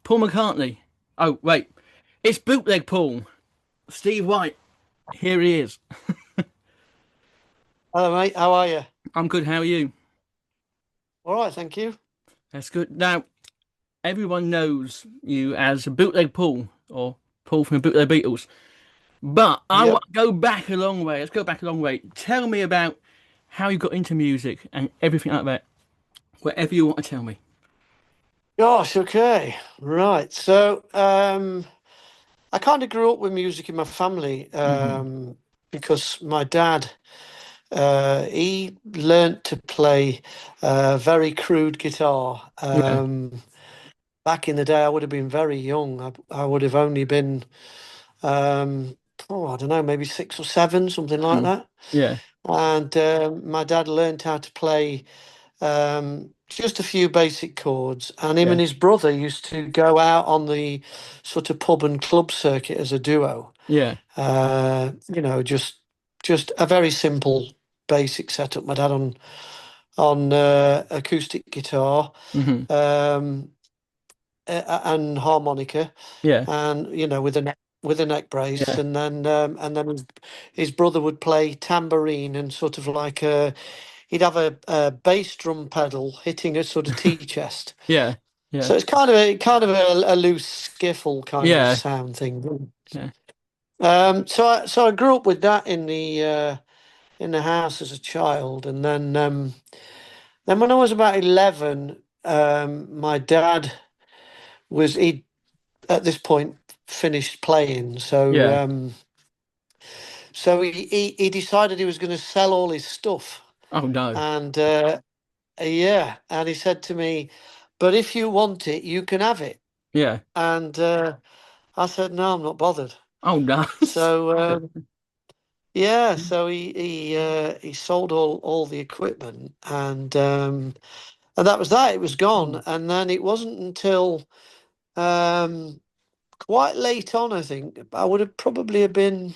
Paul McCartney. Oh, wait. It's Bootleg Paul. Steve White. Here he is. Hello, mate. How are you? I'm good. How are you? All right, thank you. That's good. Now, everyone knows you as Bootleg Paul or Paul from the Bootleg Beatles. But I want Yep. to go back a long way. Let's go back a long way. Tell me about how you got into music and everything like that. Whatever you want to tell me. Gosh, okay. Right. I kind of grew up with music in my family Hmm. because my dad, he learnt to play very crude guitar. Yeah. Back in the day, I would have been very young. I would have only been, um, I don't know, maybe 6 or 7, something like Mm. that. Yeah. And my dad learnt how to play just a few basic chords, and him Yeah. and his brother used to go out on the sort of pub and club circuit as a duo. Yeah. Just a very simple, basic setup. My dad on acoustic guitar, Hmm. um, and harmonica, Yeah. and with a neck brace, Yeah. and then his brother would play tambourine and sort of like a he'd have a bass drum pedal hitting a sort of tea chest. Yeah. Yeah. So it's kind of a loose skiffle kind of Yeah. sound thing. Yeah. So I grew up with that in the house as a child, and then when I was about 11, my dad he at this point finished playing, Yeah. so he decided he was going to sell all his stuff, Oh no. and yeah, and he said to me, "But if you want it, you can have it." Yeah. And I said, "No, I'm not bothered." Oh no. So yeah, so he sold all the equipment, and that was that. It was gone, and then it wasn't until um, quite late on, I think I would have probably have been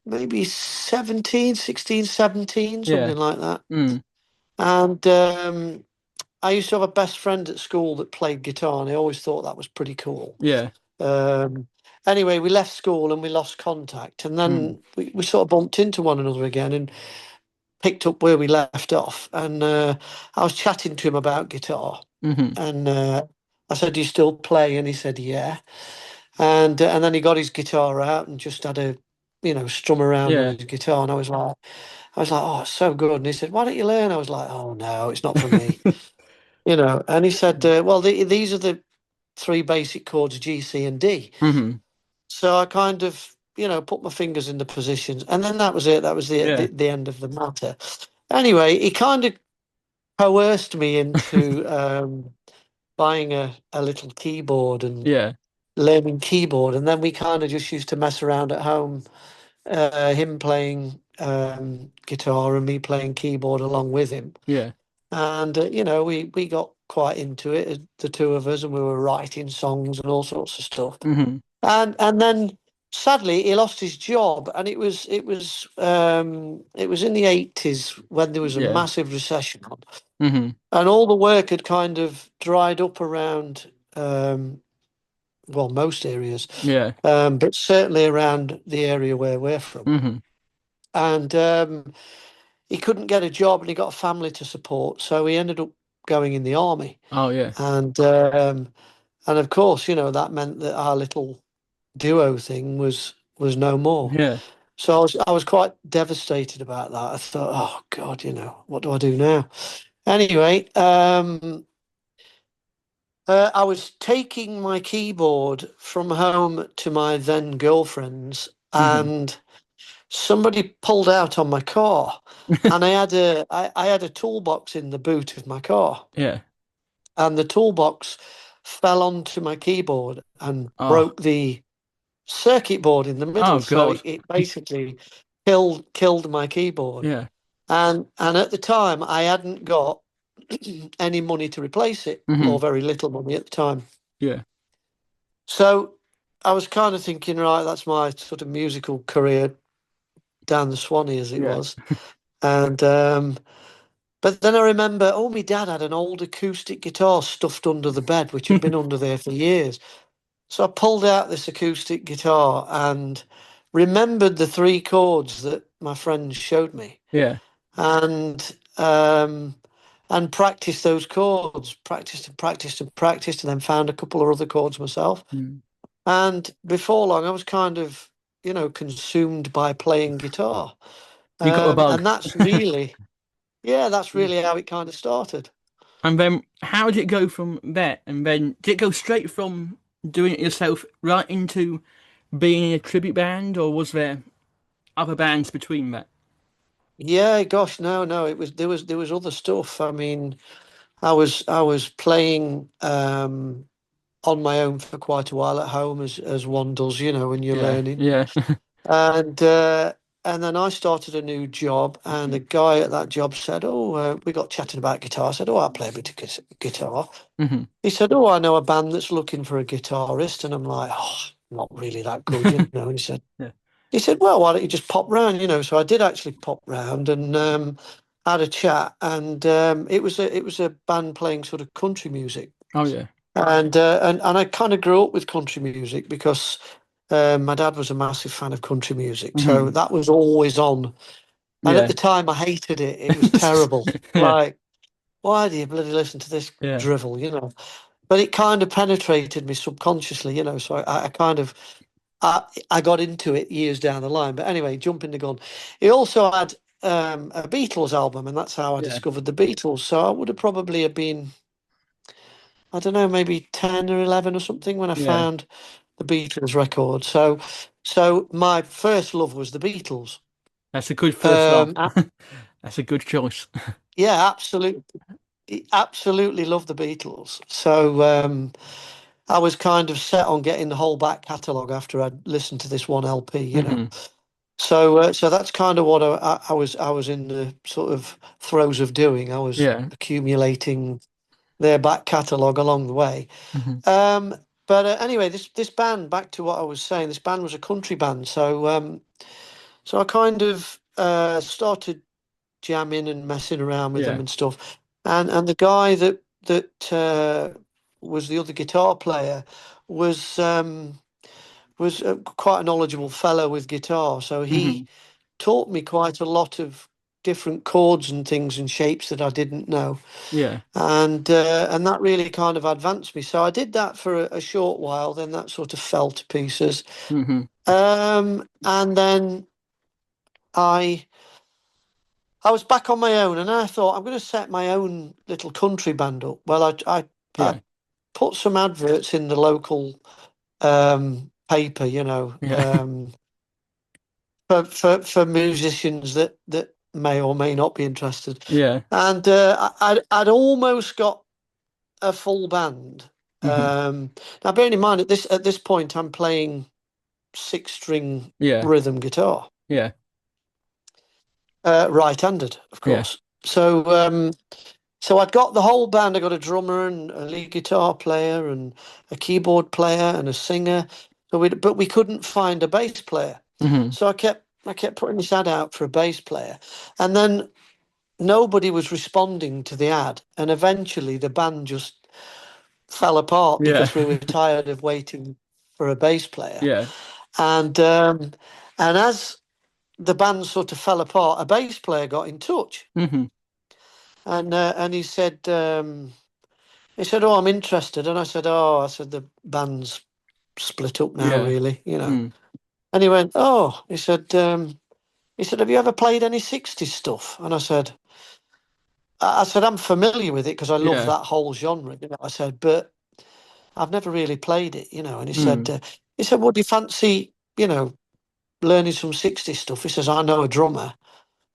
maybe 17, 16, 17, Yeah. something like that. Mm. And I used to have a best friend at school that played guitar, and I always thought that was pretty cool. Yeah. Um, anyway, we left school and we lost contact, and Mm. then we sort of bumped into one another again and picked up where we left off. And I was chatting to him about guitar, Hmm. and I said, "Do you still play?" And he said, "Yeah." And then he got his guitar out and just had a strum around on Yeah. his guitar, and I was like, "Oh, it's so good." And he said, "Why don't you learn?" I was like, "Oh no, it's not for me." And he said, "Well, these are the three basic chords, G, C, and D." Hmm. So I kind of, put my fingers in the positions, and then that was it. That was the the, Yeah. the end of the matter. Anyway, he kind of coerced me into buying a little keyboard and Yeah. learning keyboard, and then we kind of just used to mess around at home, him playing guitar and me playing keyboard along with him. Yeah. And we got quite into it, the two of us, and we were writing songs and all sorts of stuff. Hmm. And then sadly he lost his job, and it was in the 80s when there was a Yeah. massive recession on, Hmm. and all the work had kind of dried up around, well, most areas, Yeah. but certainly around the area where we're from. Hmm. And he couldn't get a job, and he got a family to support, so he ended up going in the army. Oh yeah. And of course, that meant that our little duo thing was no more. Yeah. So I was quite devastated about that. I thought, oh God, what do I do now? Anyway, I was taking my keyboard from home to my then girlfriend's, Hmm. and somebody pulled out on my car, and I had a toolbox in the boot of my car, Yeah. and the toolbox fell onto my keyboard and Oh. broke the circuit board in the middle. Oh So God. it basically killed my keyboard. Yeah. And at the time, I hadn't got any money to replace it, Hmm. or very little money at the time. Yeah. So I was kind of thinking, right, that's my sort of musical career down the Swanee, as it Yeah. was. And But then I remember, oh, my dad had an old acoustic guitar stuffed under the bed, which had been under there for years. So I pulled out this acoustic guitar and remembered the three chords that my friends showed me, Yeah. and um, and practiced those chords, practiced and practiced and practiced, and then found a couple of other chords myself. Mm. And before long, I was kind of, consumed by playing guitar. You got the bug. And that's really, yeah, that's really how it kind of started. And then how did it go from there? And then did it go straight from doing it yourself right into being in a tribute band, or was there other bands between that? Yeah, gosh, no, no, there was other stuff. I mean, I was playing on my own for quite a while at home, as one does, when you're Yeah, learning. yeah. And and then I started a new job, and the guy at that job said, "Oh, we got chatting about guitar." I said, "Oh, I play a bit of guitar." Hmm. He said, "Oh, I know a band that's looking for a guitarist," and I'm like, "Oh, not really that good, you know." And Yeah. he said, "Well, why don't you just pop round?" So I did actually pop round and had a chat, and it was a band playing sort of country music, Oh yeah. and I kind of grew up with country music because my dad was a massive fan of country music, so Hmm. that was always on. And at Yeah. the time, I hated it. It was terrible. Yeah. Like, why do you bloody listen to this Yeah. drivel? But it kind of penetrated me subconsciously. So I kind of I got into it years down the line. But anyway, jumping the gun. He also had a Beatles album, and that's how I Yeah. discovered the Beatles. So I would have probably have been, I don't know, maybe 10 or 11 or something when I Yeah. found the Beatles record. So my first love was the Beatles. That's a good first love. Um, That's a good choice. yeah, absolutely, absolutely love the Beatles. So I was kind of set on getting the whole back catalogue after I'd listened to this one LP. Hmm. So that's kind of what I was in the sort of throes of doing. I was Yeah. accumulating their back catalogue along the way. Hmm. Um, but anyway, this band, back to what I was saying, this band was a country band. So I kind of started jamming and messing around with them Yeah. and stuff. And the guy that was the other guitar player was quite a knowledgeable fellow with guitar. So he Hmm. taught me quite a lot of different chords and things and shapes that I didn't know, Yeah. and that really kind of advanced me. So I did that for a short while. Then that sort of fell to pieces, Hmm. and then I I was back on my own, and I thought I'm going to set my own little country band up. Well, I Yeah. put some adverts in the local paper, Yeah. for musicians that may or may not be interested. Yeah. And I'd almost got a full band. Hmm. Now, bearing in mind at this point, I'm playing six-string Yeah. rhythm guitar, Yeah. right-handed, of Yeah. course. So I'd got the whole band. I got a drummer and a lead guitar player and a keyboard player and a singer. But we couldn't find a bass player. Hmm. So I kept putting this ad out for a bass player, and then nobody was responding to the ad. And eventually, the band just fell apart Yeah. because we were tired of waiting for a bass player. Yeah. And um, and as the band sort of fell apart, a bass player got in touch, Hmm. and he said, "Oh, I'm interested." And I said, "Oh," I said, "the band's split up now, Yeah. really." Mm. And he went, "Oh," he said, "Have you ever played any 60s stuff?" And I said, "I'm familiar with it because I love Yeah. that whole genre." I said, "But I've never really played it." And he said, Mm. "Well, do you fancy, learning some 60s stuff?" He says, "I know a drummer,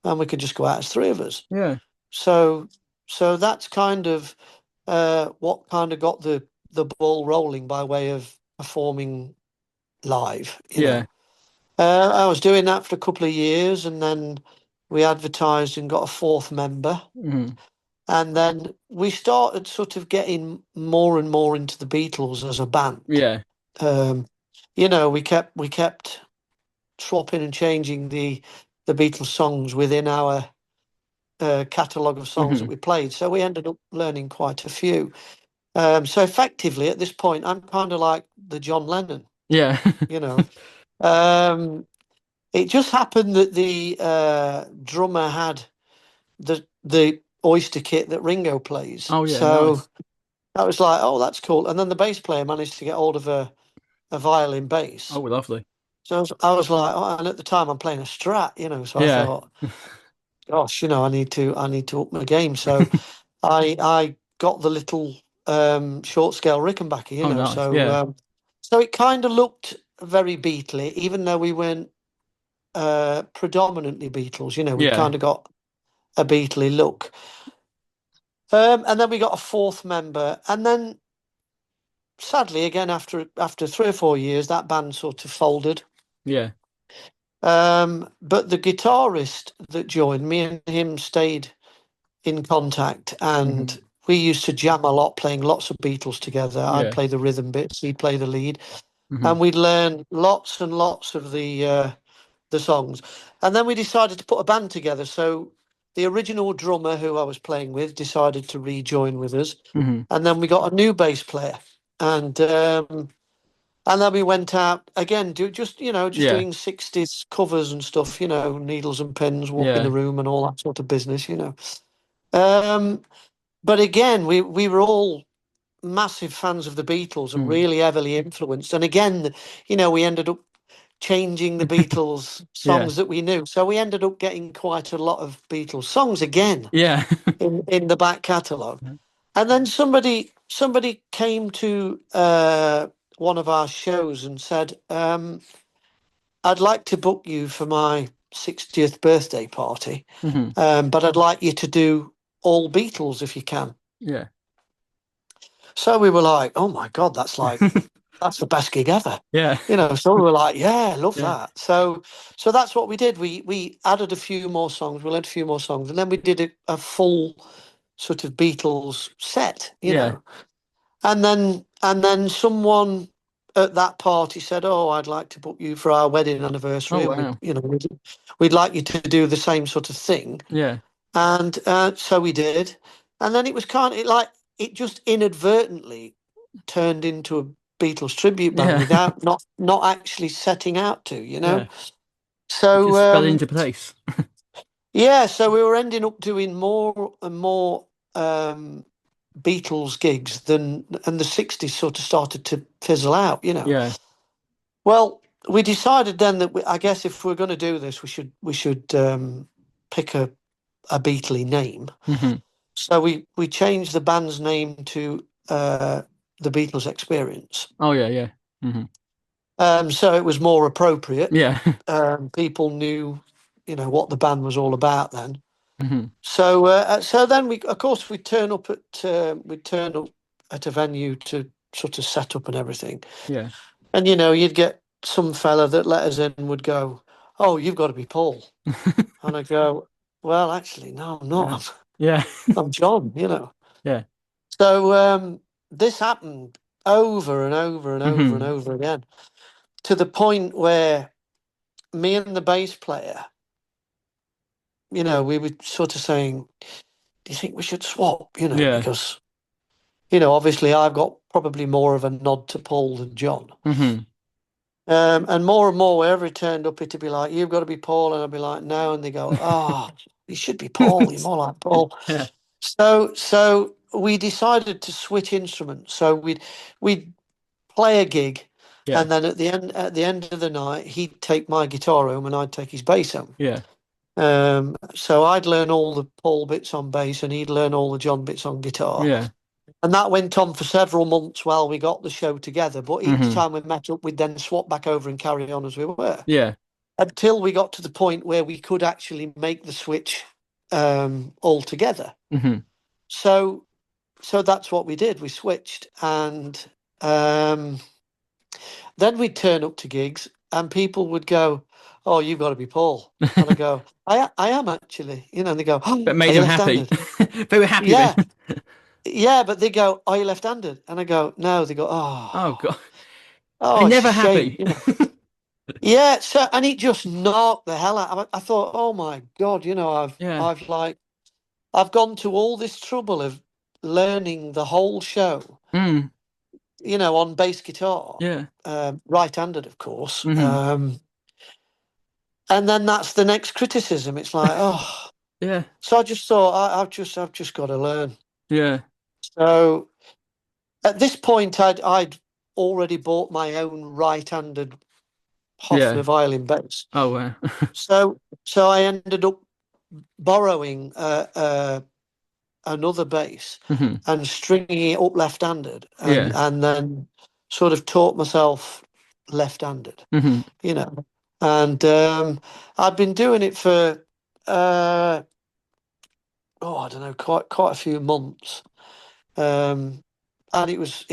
and we could just go out as three of us." Yeah. So, so that's kind of what kind of got the ball rolling by way of performing live. Yeah. I was doing that for a couple of years, and then we advertised and got a fourth member. Mm. And then we started sort of getting more and more into the Beatles as a band. Yeah. Um, we kept swapping and changing the Beatles songs within our catalogue of songs that Hmm. we played. So we ended up learning quite a few. So effectively, at this point, I'm kind of like the John Lennon, Yeah. you know. Um, it just happened that the drummer had the Oyster kit that Ringo plays. Oh yeah, So nice. I was like, oh, that's cool. And then the bass player managed to get hold of a violin Oh, bass. lovely. So I was like, oh, and at the time I'm playing a Strat, so I Yeah. thought, gosh, I need to up my game. So I got the little short scale Rickenbacker, Oh, nice. so Yeah. so it kind of looked very Beatley, even though we weren't predominantly Beatles. We Yeah. kind of got a Beatley look. And then we got a fourth member, and then sadly, again after 3 or 4 years, that band sort of folded. Yeah. But the guitarist that joined me and him stayed in contact, Hmm. and we used to jam a lot, playing lots of Beatles together. I'd Yeah. play the rhythm bits, he'd play the lead, Hmm. and we'd learn lots and lots of the songs. And then we decided to put a band together. So the original drummer who I was playing with decided to rejoin with us, Hmm. and then we got a new bass player, and and then we went out again, just Yeah. doing 60s covers and stuff, needles and pins, walk in the Yeah. room and all that sort of business. Um, but again, we were all massive fans of the Beatles and Mm. really heavily influenced. And again, we ended up changing the Beatles Yeah. songs that we knew. So we ended up getting quite a lot of Beatles songs again Yeah. in the back catalogue. And then somebody came to one of our shows and said, I'd like to book you for my 60th birthday party, Hmm. but I'd like you to do all Beatles if you can. Yeah. So we were like, oh my God, that's the best gig ever. Yeah. So we were like, yeah, love Yeah. that. So that's what we did. We added a few more songs, we learned a few more songs, and then we did a full sort of Beatles set. Yeah. And then someone at that party said, "Oh, I'd like to book you for our wedding Oh anniversary, and wow. we'd like you to do the same sort of thing." Yeah. And so we did, and then it was kind of like it just inadvertently turned into a Beatles tribute band Yeah. without not actually setting out to. Yeah. It So just fell into place. yeah, so we were ending up doing more and more um, Beatles gigs and the 60s sort of started to fizzle out. Yeah. Well, we decided then that I guess if we're going to do this, we should pick a Beatley name. Hmm. So we changed the band's name to the Beatles Experience. Oh yeah. Yeah. Hmm. So it was more appropriate. Yeah. People knew, what the band was all about then. Hmm. So then of course, we'd turn up at a venue to sort of set up and everything. Yeah. And you'd get some fella that let us in would go, "Oh, you've got to be Paul," and I go, "Well, actually, no, I'm Yeah. not. Yeah. I'm John." Yeah. So this happened over and over and over and Hmm. over again, to the point where me and the bass player, we were sort of saying, "Do you think we should swap?" Yeah. Because obviously I've got probably more of a nod to Paul than John. Hmm. And more, wherever he turned up, it'd be like, "You've got to be Paul," and I'd be like, "No," and they go, "Oh, you should be Paul. You're more like Paul." Yeah. So we decided to switch instruments. So we'd play a gig, Yeah. and then at the end of the night, he'd take my guitar home, and I'd take his bass home. Yeah. So I'd learn all the Paul bits on bass, and he'd learn all the John bits on guitar. Yeah. And that went on for several months while we got the show together. But each Hmm. time we met up, we'd then swap back over and carry on as we were, Yeah. until we got to the point where we could actually make the switch all together. Hmm. So, so that's what we did. We switched, and um, then we'd turn up to gigs, and people would go, "Oh, you've got to be Paul," and I go, "I am actually," and they go, But "Oh, are made you him happy. left-handed?" They were happy then. Yeah, yeah, but they go, "Are you left-handed?" And I go, "No." They go, Oh "Oh, God. oh, They're it's a never shame." happy. Yeah, so and it just knocked the hell out. I thought, "Oh my God, I've Yeah. I've like." I've gone to all this trouble of learning the whole show, Mm. on bass guitar, Yeah. right-handed, of course. Hmm. And then that's the next criticism. It's like, oh, Yeah. so I just thought I've just got to learn. Yeah. So at this point, I'd already bought my own right-handed Hofner Yeah. violin bass. Oh wow. So I ended up borrowing another bass Hmm. and stringing it up left-handed, and Yeah. and then sort of taught myself left-handed, Hmm. you know. And I've been doing it for I don't know, quite a few months. Um, and it was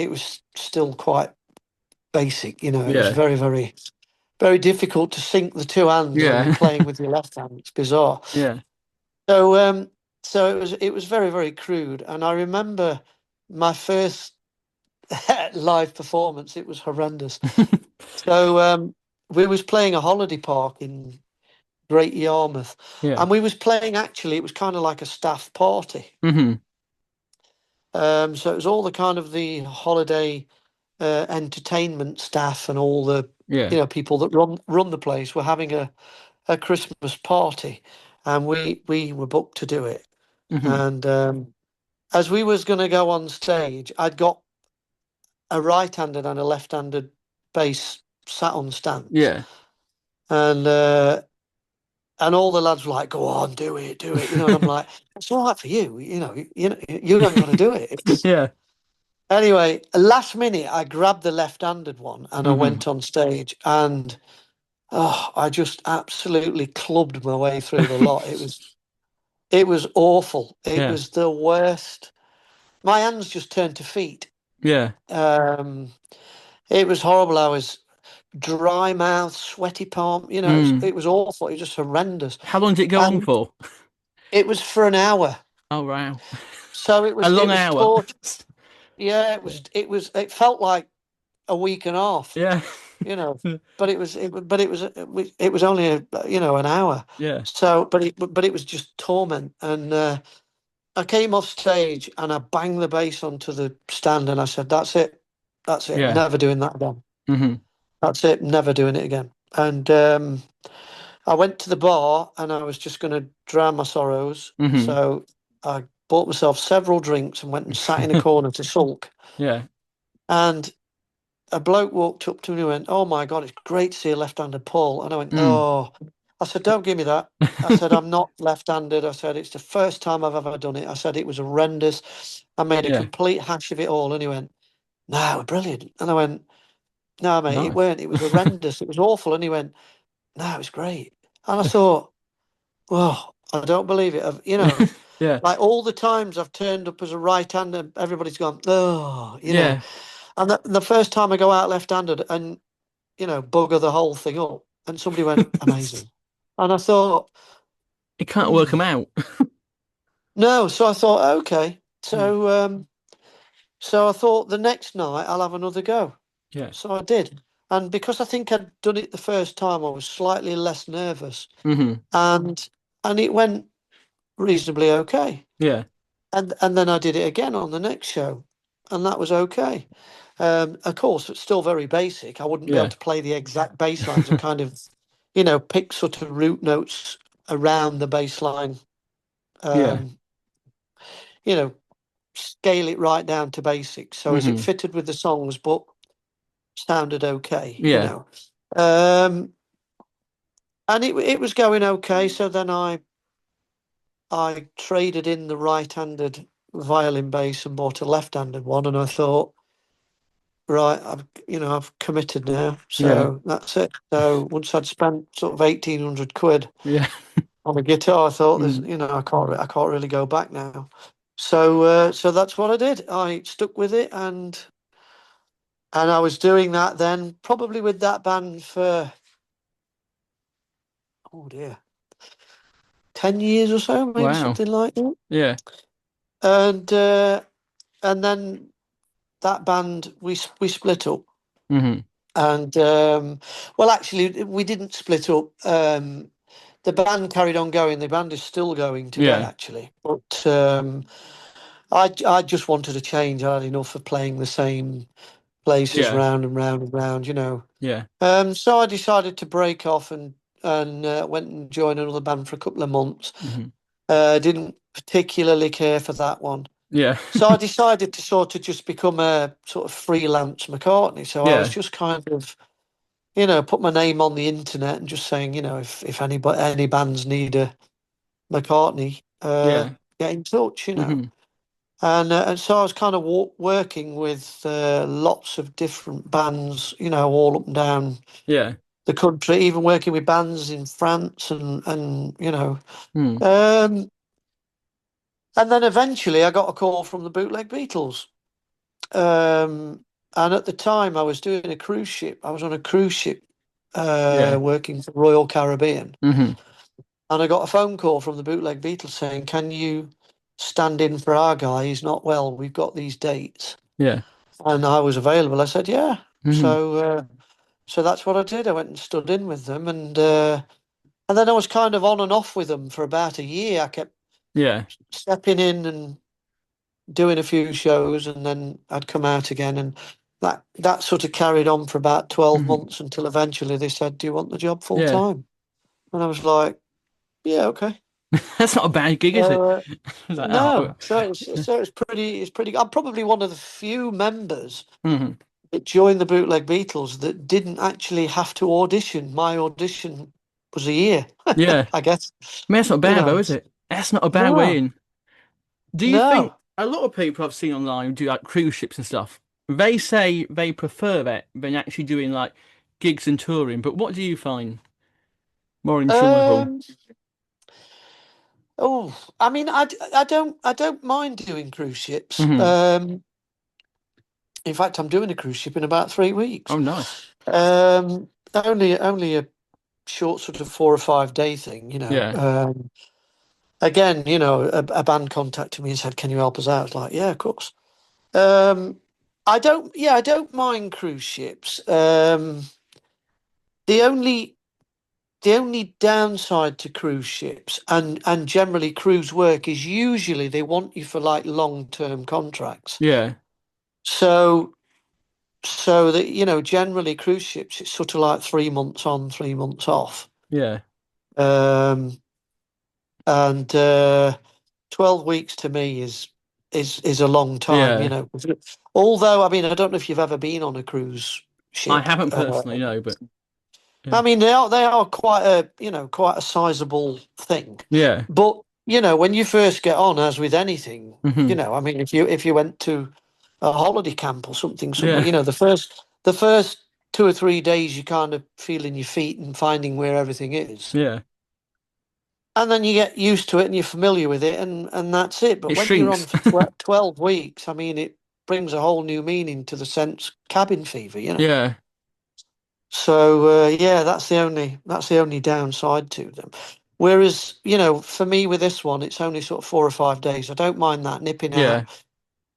still quite basic, It was Yeah. very, very, very difficult to sync the two hands when you're Yeah. playing with your left hand. It's bizarre. Yeah. So it was very, very crude. And I remember my first live performance. It was horrendous. So we was playing a holiday park in Great Yarmouth, Yeah. and we was playing, actually, it was kind of like a staff party. Hmm. So it was all the kind of the holiday entertainment staff and all the Yeah. people that run the place were having a Christmas party, and we were booked to do it. Hmm. And as we was going to go on stage, I'd got a right-handed and a left-handed bass sat on stands, Yeah. and all the lads were like, "Go on, do it, do it," And I'm like, "It's all right for you, you ain't got to do it." Yeah. Anyway, last minute, I grabbed the left-handed one and I Hmm. went on stage, and I just absolutely clubbed my way through the lot. It was awful. It Yeah. was the worst. My hands just turned to feet. Yeah. Um, it was horrible. I was dry mouth, sweaty palm. It was Mm. it was awful. It was just horrendous. How long did it go on And for? it was for an hour. Oh wow. So it A was it long was hour. taught. Yeah, it felt like a week and a half. Yeah. But it was only an hour. Yeah. So, but it was just torment. And I came off stage and I banged the bass onto the stand and I said, that's it, Yeah. never doing that again. Hmm. That's it, never doing it again." And I went to the bar and I was just going to drown my sorrows. Hmm. So I bought myself several drinks and went and sat in a corner to sulk. Yeah. And a bloke walked up to me and went, "Oh my God, it's great to see a left-handed Paul." And I went, Mm. "Oh," I said, "Don't give me that." I said, "I'm not left-handed." I said, "It's the first time I've ever done it." I said, "It was horrendous. I made a Yeah. complete hash of it all." And he went, "No, brilliant." And I went, "No, mate, it Nice. weren't. It was horrendous. It was awful." And he went, "No, it was great." And I thought, "Well, I don't believe it." Yeah. Like all the times I've turned up as a right-hander, everybody's gone, "Oh," Yeah. And the first time I go out left-handed and bugger the whole thing up. And somebody went, "Amazing." And I thought, You can't work hmm, them out. no. So I thought, okay. Mm. So I thought the next night I'll have another go. Yeah. So I did. And because I think I'd done it the first time, I was slightly less nervous. Hmm. And it went reasonably okay. Yeah. And then I did it again on the next show. And that was okay. Of course, it's still very basic. I wouldn't be able Yeah. to play the exact bass lines. I kind of, pick sort of root notes around the bass line, Yeah. um, you know, scale it right down to basics. So as it Hmm. fitted with the songs, but sounded okay. Yeah. Um, and it was going okay. So then I traded in the right-handed violin bass and bought a left-handed one, and I thought, right, I've committed now, Yeah. so that's it. So once I'd spent sort of 1,800 quid Yeah. on a guitar, I thought, there's, Mm. I can't really go back now. So that's what I did. I stuck with it, and I was doing that then, probably with that band for, oh dear, 10 years or so, maybe Wow. something like that. Yeah. And then that band, we split up. Hmm. And well, actually, we didn't split up. the band carried on going. The band is still going today, Yeah. actually. But I just wanted a change. I had enough of playing the same places Yeah. round and round and round, you know. Yeah. So I decided to break off and went and joined another band for a couple of months. Hmm. Didn't particularly care for that one. Yeah. So I decided to sort of just become a sort of freelance McCartney. So I was Yeah. just kind of, put my name on the internet and just saying, if any bands need a McCartney, Yeah. get in touch, Hmm. And so I was kind of working with lots of different bands, all up and down Yeah. the country, even working with bands in France Mm. um, and then eventually I got a call from the Bootleg Beatles. Um, and at the time I was doing a cruise ship. I was on a cruise ship Yeah. working for Royal Caribbean. Hmm. And I got a phone call from the Bootleg Beatles saying, "Can you stand in for our guy? He's not well. We've got these dates." Yeah. And I was available. I said, "Yeah." Hmm. So that's what I did. I went and stood in with them, and then I was kind of on and off with them for about a year. I kept Yeah. stepping in and doing a few shows, and then I'd come out again, and that sort of carried on for about 12 Hmm. months until eventually they said, "Do you want the job full Yeah. time?" And I was like, "Yeah, okay." That's not a bad gig, is it? So It's like, oh. no, so it's pretty. I'm probably one of the few members Hmm. that joined the Bootleg Beatles that didn't actually have to audition. My audition was a year, Yeah. I guess. I mean, that's not You bad though, know, is it? That's not a bad way no, in. Do you think no. a lot of people I've seen online who do like cruise ships and stuff, they say they prefer that than actually doing like gigs and touring, but what do you find more enjoyable? Um, I mean, I don't mind doing cruise ships. Hmm. In fact, I'm doing a cruise ship in about 3 weeks. Oh, nice. Only a short sort of 4 or 5 day thing, Yeah. Again, a band contacted me and said, "Can you help us out?" I was like, "Yeah, of course." Um, I don't mind cruise ships. The only the only downside to cruise ships and generally cruise work is usually they want you for like long-term contracts. Yeah. So so that generally cruise ships it's sort of like 3 months on, 3 months off. Yeah. Um, and 12 weeks to me is a long time, Yeah. Although, I mean, I don't know if you've ever been on a cruise I ship. haven't personally, no, but yeah. I mean, they are quite a sizable thing. Yeah. But, when you first get on, as with anything, Hmm. I mean, if you went to a holiday camp or something somewhere, Yeah. the first 2 or 3 days you're kind of feeling your feet and finding where everything is. Yeah. And then you get used to it and you're familiar with it and that's it. But It when you're on shrinks. for 12 weeks, I mean, it brings a whole new meaning to the sense cabin fever. Yeah. So yeah, that's the only downside to them. Whereas, for me with this one, it's only sort of 4 or 5 days. I don't mind that nipping out, Yeah.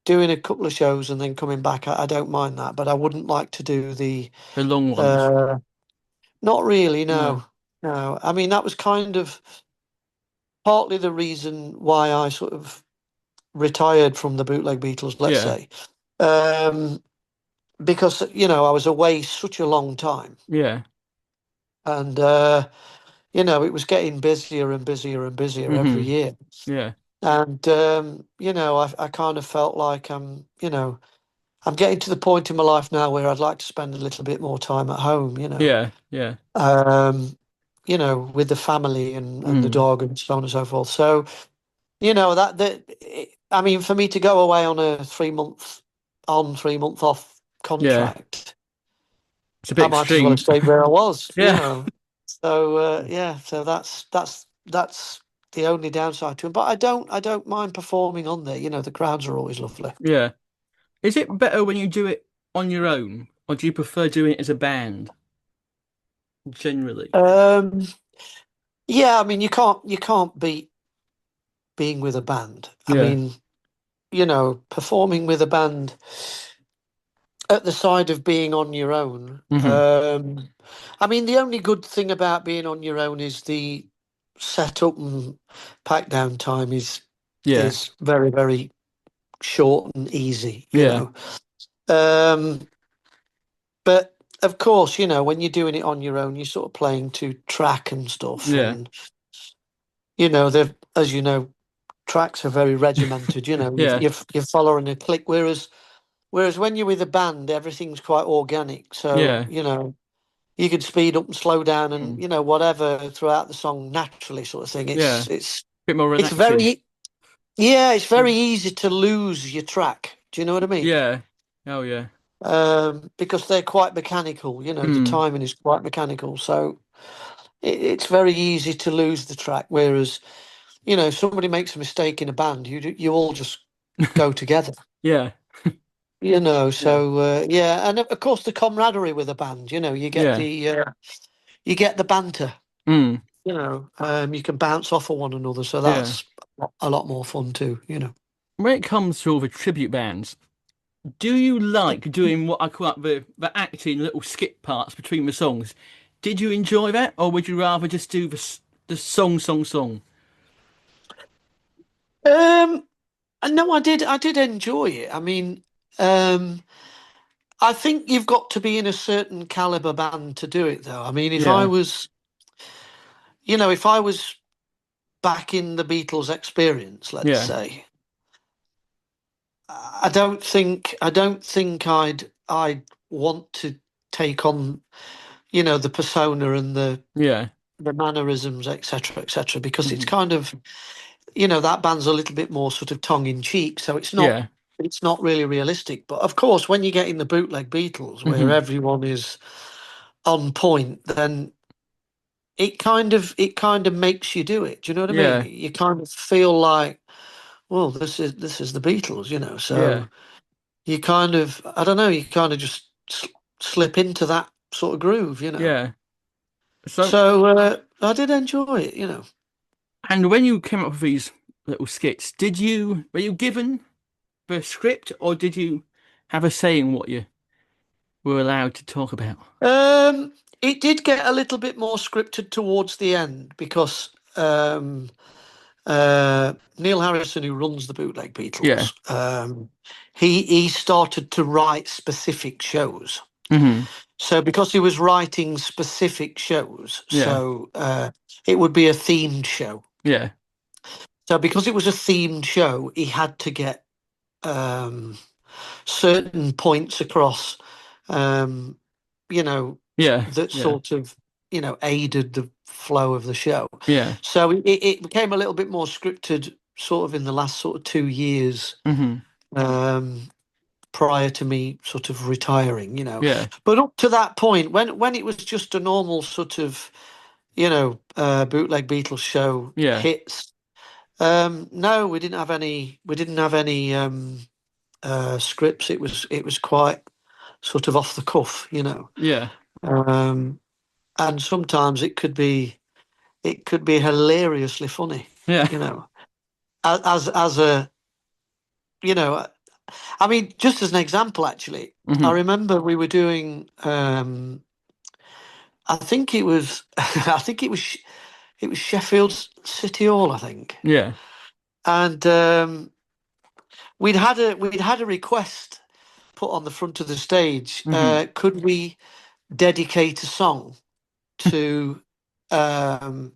doing a couple of shows and then coming back. I don't mind that, but I wouldn't like to do the The long ones. uh not really, No. no. No. I mean, that was kind of partly the reason why I sort of retired from the Bootleg Beatles, let's Yeah. say. Um, because, I was away such a long time. Yeah. And it was getting busier and busier and busier every Hmm. year. Yeah. And I kind of felt like I'm getting to the point in my life now where I'd like to spend a little bit more time at home. Yeah. Yeah. Um, with the family and the Mm. dog and so on and so forth. So, I mean, for me to go away on a 3 month on, 3 month off Yeah. contract, It's a bit I might as well have extreme. stayed where I was, Yeah. So yeah, so that's the only downside to it. But I don't mind performing on there. The crowds are always lovely. Yeah. Is it better when you do it on your own, or do you prefer doing it as a band generally? Um, yeah, I mean you can't beat being with a band. I Yeah. mean, performing with a band at the side of being on your own. Hmm. I mean, the only good thing about being on your own is setup and pack down time Yeah. is very, very short and easy, you Yeah. know. Um, but of course, you know, when you're doing it on your own, you're sort of playing to track and stuff, Yeah. and you know, they've, as you know, tracks are very regimented. You know, Yeah. you're following a click, whereas when you're with a band, everything's quite organic. So Yeah. you know, you could speed up and slow down, and Mm. you know, whatever throughout the song naturally, sort of thing. Yeah. Bit more It's relaxing. very yeah, it's very easy to lose your track. Do you know what I mean? Yeah. Oh yeah. Because they're quite mechanical. You know, the Mm. timing is quite mechanical, so it's very easy to lose the track. Whereas, you know, if somebody makes a mistake in a band, you all just go together. Yeah. You know, Yeah. so yeah, and of course the camaraderie with a band. You know, Yeah. you get the banter. Mm. You know, you can bounce off of one another, so Yeah. that's a lot more fun too. You know. When it comes to all the tribute bands, do you like doing what I call up the acting little skit parts between the songs? Did you enjoy that, or would you rather just do the song? Um, and no, I did enjoy it. I mean, um, I think you've got to be in a certain caliber band to do it, though. I mean, if I Yeah. was, you know, if I was back in the Beatles experience, let's Yeah. say, I don't think I'd want to take on, you know, the persona and Yeah. the mannerisms, etc., because it's Hmm. kind of, you know, that band's a little bit more sort of tongue in cheek, so Yeah. it's not really realistic. But of course, when you get in the bootleg Beatles, where Hmm. everyone is on point, then it kind of makes you do it. Do you know what I mean? Yeah. You kind of feel like, well, this is the Beatles, you know. Yeah. So you kind of, I don't know, you kind of just slip into that sort of groove, you know. Yeah. So, So I did enjoy it, you know. and when you came up with these little skits, were you given the script, or did you have a say in what you were allowed to talk about? It did get a little bit more scripted towards the end because Neil Harrison, who runs the Bootleg Yeah. Beatles, he started to write specific shows. Hmm. So because he was writing specific shows, Yeah. so it would be a themed show. Yeah. So because it was a themed show, he had to get um, certain points across, um, you know, Yeah. that Yeah. sort of, you know, aided the flow of the show. Yeah. So it became a little bit more scripted, sort of in the last sort of 2 years. Hmm. Um, prior to me sort of retiring, you know. Yeah. But up to that point, when it was just a normal sort of, you know, bootleg Beatles show Yeah. hits, no, we didn't have any. We didn't have any scripts. It was quite sort of off the cuff, you know. Yeah. Um, and sometimes it could be hilariously funny, Yeah. you know. As a you know, I mean, just as an example, actually, I Hmm. remember we were doing. I think it was. I think it was Sheffield City Hall, I think, Yeah. and we'd had a request put on the front of the stage. Hmm. Could we dedicate a song to um,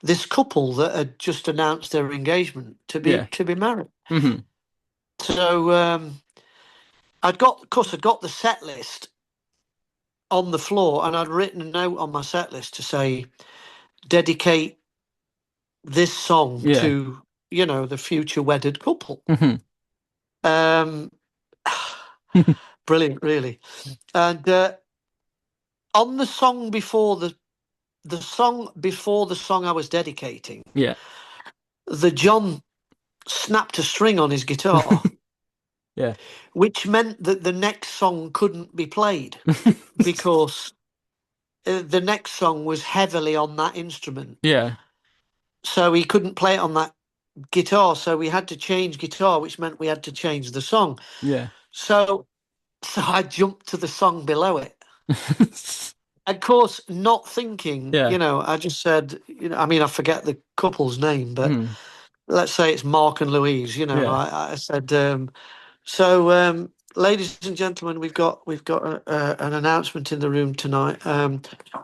this couple that had just announced their engagement Yeah. to be married? Hmm. So of course, I'd got the set list on the floor, and I'd written a note on my set list to say dedicate this song Yeah. to, you know, the future wedded couple. Hmm. Um, brilliant, really. And on the song before the song I was dedicating, Yeah. the John snapped a string on his guitar, Yeah. which meant that the next song couldn't be played because the next song was heavily on that instrument. Yeah. So he couldn't play it on that guitar. So we had to change guitar, which meant we had to change the song. Yeah. So I jumped to the song below it. of course, not thinking, Yeah. I just said, I mean, I forget the couple's name, but Mm. let's say it's Mark and Louise. Yeah. I said, so, ladies and gentlemen, we've got an announcement in the room tonight.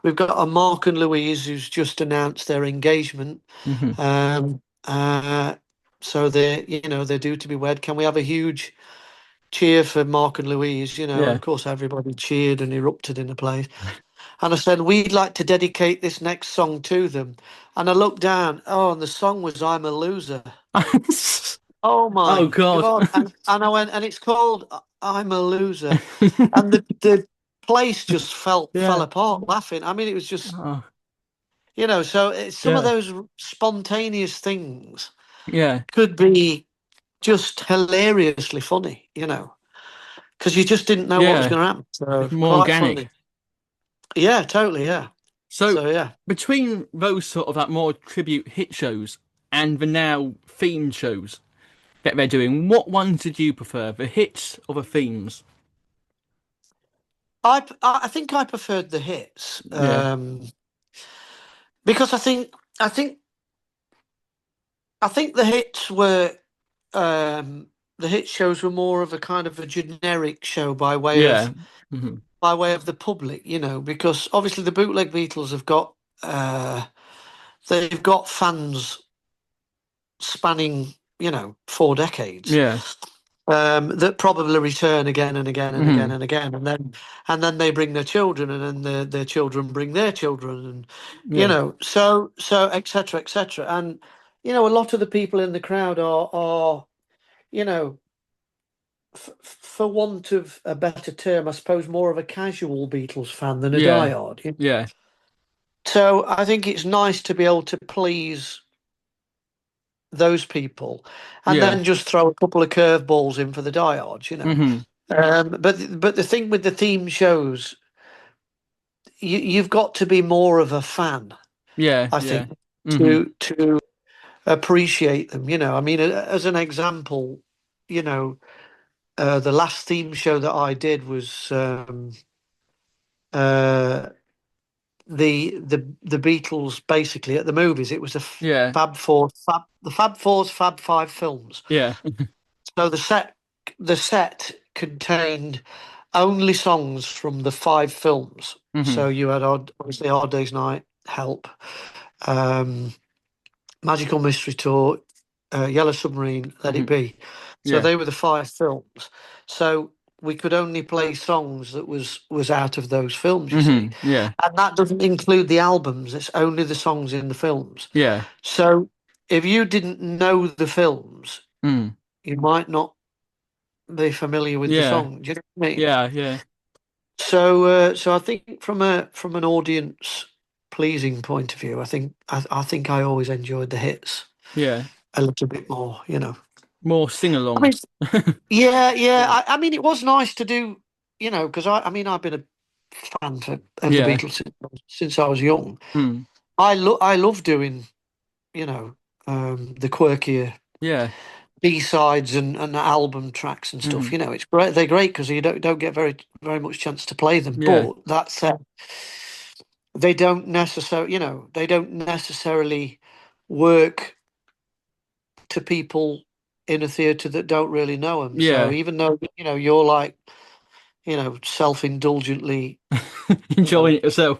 We've got a Mark and Louise who's just announced their engagement. Hmm. Um, so they're due to be wed. Can we have a huge cheer for Mark and Louise? And Yeah. of course everybody cheered and erupted in the place. And I said, we'd like to dedicate this next song to them. And I looked down, oh, and the song was I'm a Loser. Oh Oh my God. God. And I went, and it's called I'm a Loser. And the place just fell Yeah. apart laughing. I mean, it was just, Oh, so it's some of yeah. those spontaneous things Yeah. could be just hilariously funny, because you just didn't know what was Yeah. going to happen. It's So more quite organic. funny. Yeah, totally. Yeah. So So yeah. between those sort of like more tribute hit shows and the now themed shows that they're doing, what ones did you prefer, the hits or the themes? I think I preferred the hits, Yeah. because I think I think um, the hit shows were more of a kind of a generic show Yeah. Hmm. by way of the public, because obviously the bootleg Beatles uh, they've got fans spanning 4 decades, Yeah. that probably return again and again and again Hmm. and again, and then they bring their children, and then their children bring their children, and Yeah. so etc etc, and a lot of the people in the crowd are you know for want of a better term, I suppose, more of a casual Beatles fan than a Yeah. diehard. Yeah. So I think it's nice to be able to please those people, and Yeah. then just throw a couple of curveballs in for the diehards. Hmm. But the thing with the theme shows, you've got to be more of a fan, Yeah. I Yeah. think, Hmm. to appreciate them. I mean, as an example, you know, the last theme show that I did was uh, the Beatles basically at the movies. It was Yeah. The Fab Four's Fab Five films. Yeah. So the set contained only songs from the five films. Hmm. So you had obviously Hard Day's Night, Help, um, Magical Mystery Tour, Yellow Submarine, Let It Hmm. Be. So Yeah. they were the five films. So we could only play songs that was out of those films, you see. Yeah. And that doesn't include the albums, it's only the songs in the films. Yeah. So if you didn't know the films, Mm. you might not be familiar with the Yeah. song. Do you know what I mean? Yeah. Yeah. So I think from an audience pleasing point of view, I think I always enjoyed the hits Yeah. a little bit more. More I mean, sing-alongs. yeah, yeah. Yeah. I mean, it was nice to do, because I mean, I've been a fan of the Yeah. Beatles since I was young. Mm. I love doing, you know, the quirkier Yeah. B-sides and album tracks and stuff. Hmm. It's great. They're great because you don't get very much chance to play them. Yeah. But that said, they don't necessarily work to people in a theatre that don't really know them. So Yeah. even though you're like self-indulgently, you know, Enjoying it yourself.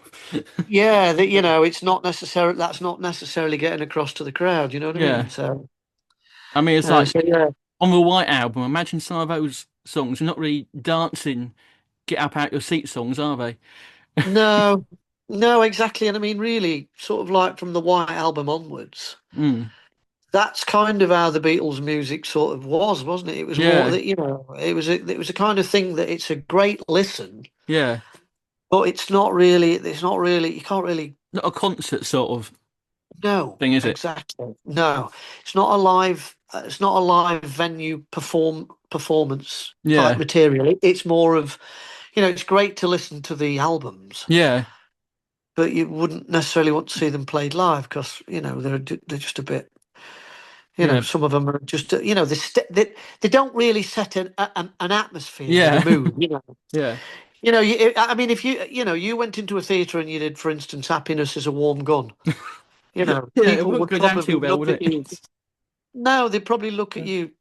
yeah, that it's not necessary. That's not necessarily getting across to the crowd. You know what I mean? Yeah. So, I mean, it's like so yeah. on the White Album, imagine some of those songs are not really dancing, get up out your seat songs, are they? No, no, exactly. And I mean, really, sort of like from the White Album onwards, Mm. that's kind of how the Beatles' music sort of was, wasn't it? It was more Yeah. that, it was a kind of thing that it's a great listen, Yeah. but it's not really, you can't really, Not a concert sort of no, thing, is it? exactly. No, it's not a live venue performance type Yeah. material. It's more of, it's great to listen to the albums, Yeah. but you wouldn't necessarily want to see them played live because they're just a bit. Yeah. Some of them are just they don't really set an atmosphere and a Yeah. mood. Yeah. I mean, if you went into a theatre and you did, for instance, "Happiness is a Warm Gun," Yeah, it people wouldn't would go down probably too well, look would at you. it? No, they'd probably look at you